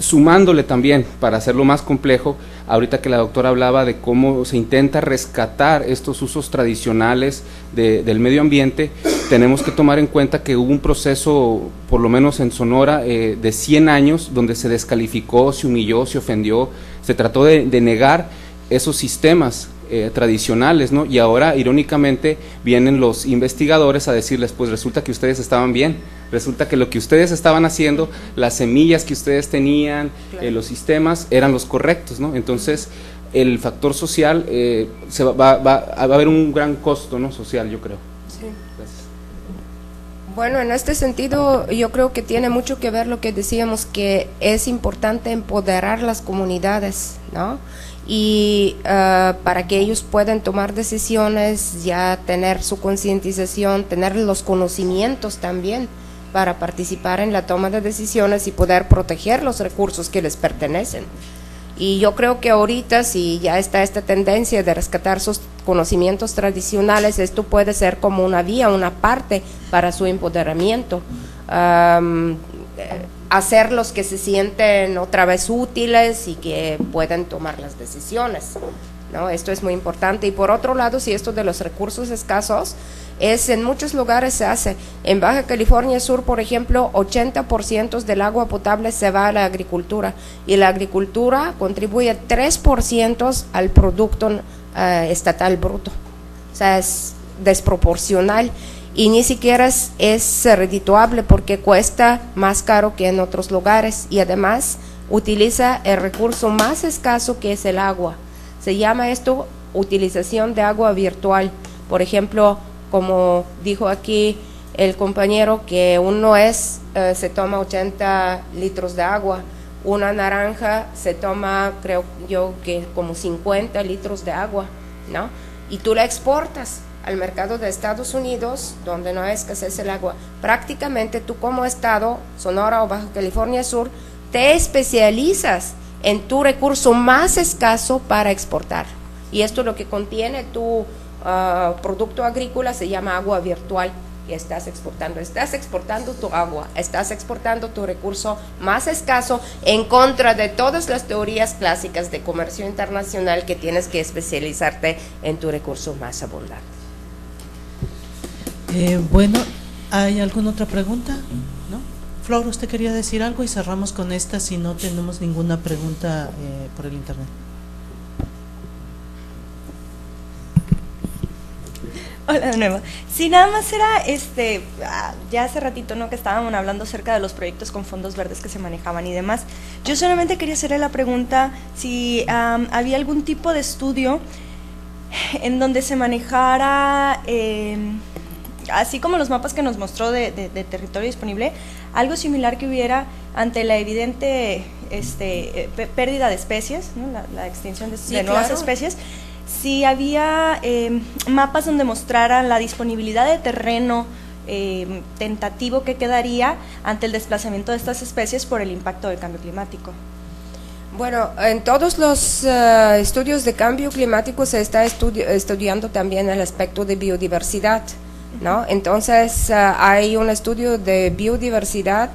sumándole también, para hacerlo más complejo, ahorita que la doctora hablaba de cómo se intenta rescatar estos usos tradicionales del medio ambiente, tenemos que tomar en cuenta que hubo un proceso, por lo menos en Sonora, de 100 años, donde se descalificó, se humilló, se ofendió, se trató de negar esos sistemas tradicionales, ¿no? Y ahora, irónicamente, vienen los investigadores a decirles, pues resulta que ustedes estaban bien, resulta que lo que ustedes estaban haciendo, las semillas que ustedes tenían, claro, los sistemas eran los correctos, ¿no? Entonces, el factor social, va a haber un gran costo, ¿no?, social, yo creo. Sí. Gracias. Bueno, en este sentido, yo creo que tiene mucho que ver lo que decíamos, que es importante empoderar las comunidades, ¿no? y para que ellos puedan tomar decisiones, ya tener su concientización, tener los conocimientos también para participar en la toma de decisiones y poder proteger los recursos que les pertenecen. Y yo creo que ahorita, si ya está esta tendencia de rescatar sus conocimientos tradicionales, esto puede ser como una vía, una parte para su empoderamiento. Hacerlos que se sienten otra vez útiles y que puedan tomar las decisiones, ¿no? Esto es muy importante. Y por otro lado, si esto de los recursos escasos, en muchos lugares se hace. En Baja California Sur, por ejemplo, 80% del agua potable se va a la agricultura, y la agricultura contribuye 3% al producto estatal bruto. O sea, es desproporcional. Y ni siquiera es redituable porque cuesta más caro que en otros lugares, y además utiliza el recurso más escaso, que es el agua. Se llama esto utilización de agua virtual. Por ejemplo, como dijo aquí el compañero, que un nuez se toma 80 litros de agua, una naranja se toma, creo yo, que como 50 litros de agua, ¿no? Y tú la exportas al mercado de Estados Unidos, donde no hay escasez el agua. Prácticamente tú, como estado, Sonora o Baja California Sur, te especializas en tu recurso más escaso para exportar. Y esto lo que contiene tu producto agrícola se llama agua virtual, que estás exportando tu agua, estás exportando tu recurso más escaso, en contra de todas las teorías clásicas de comercio internacional, que tienes que especializarte en tu recurso más abundante. Bueno, ¿hay alguna otra pregunta? ¿No? Flor, ¿usted quería decir algo? Y cerramos con esta si no tenemos ninguna pregunta por el internet. Hola de nuevo. Sí, nada más era, ya hace ratito, ¿no?, que estábamos hablando acerca de los proyectos con fondos verdes que se manejaban y demás. Yo solamente quería hacerle la pregunta si había algún tipo de estudio en donde se manejara, así como los mapas que nos mostró de territorio disponible, algo similar que hubiera ante la evidente pérdida de especies, ¿no?, la extinción de nuevas especies. Si había mapas donde mostraran la disponibilidad de terreno tentativo que quedaría ante el desplazamiento de estas especies por el impacto del cambio climático. Bueno, en todos los estudios de cambio climático se está estudiando también el aspecto de biodiversidad, ¿no? Entonces hay un estudio de biodiversidad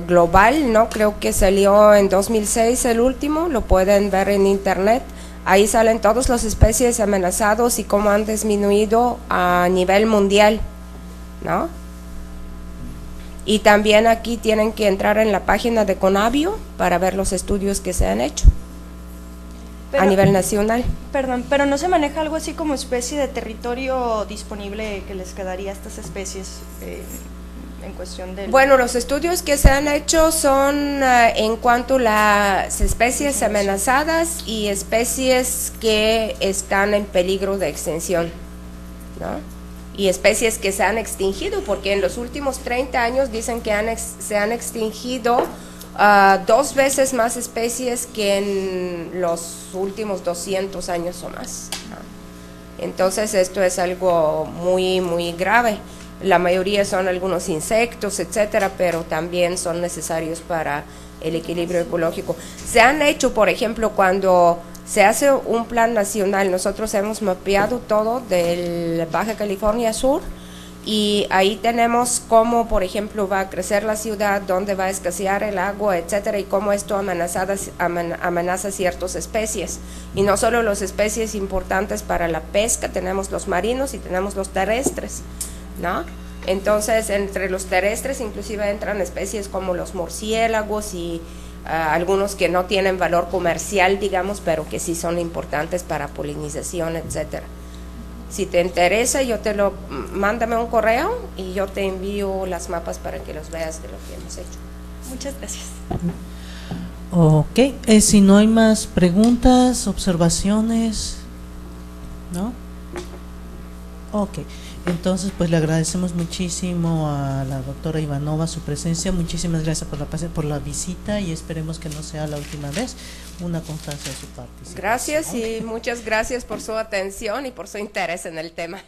global, ¿no? Creo que salió en 2006 el último, lo pueden ver en internet. Ahí salen todas las especies amenazadas y cómo han disminuido a nivel mundial, ¿no? Y también aquí tienen que entrar en la página de Conavio para ver los estudios que se han hecho a nivel nacional. Perdón, pero ¿no se maneja algo así como especie de territorio disponible que les quedaría a estas especies en cuestión del...? Bueno, los estudios que se han hecho son en cuanto a las especies amenazadas y especies que están en peligro de extinción, ¿no? Y especies que se han extinguido, porque en los últimos 30 años dicen que se han extinguido 2 veces más especies que en los últimos 200 años o más, ¿no? Entonces esto es algo muy, muy grave. La mayoría son algunos insectos, etcétera, pero también son necesarios para el equilibrio ecológico. Se han hecho, por ejemplo, cuando se hace un plan nacional, nosotros hemos mapeado todo del Baja California Sur, y ahí tenemos cómo, por ejemplo, va a crecer la ciudad, dónde va a escasear el agua, etcétera, y cómo esto amenaza ciertas especies. Y no solo las especies importantes para la pesca, tenemos los marinos y tenemos los terrestres, ¿no? Entonces, entre los terrestres inclusive entran especies como los murciélagos y algunos que no tienen valor comercial, digamos, pero que sí son importantes para polinización, etcétera. Si te interesa, mándame un correo y yo te envío las mapas para que los veas de lo que hemos hecho. Muchas gracias. Ok, si no hay más preguntas, observaciones, ¿no? Ok, entonces pues le agradecemos muchísimo a la doctora Ivanova su presencia, muchísimas gracias por la visita y esperemos que no sea la última vez, una constancia de su participación. Gracias y muchas gracias por su atención y por su interés en el tema.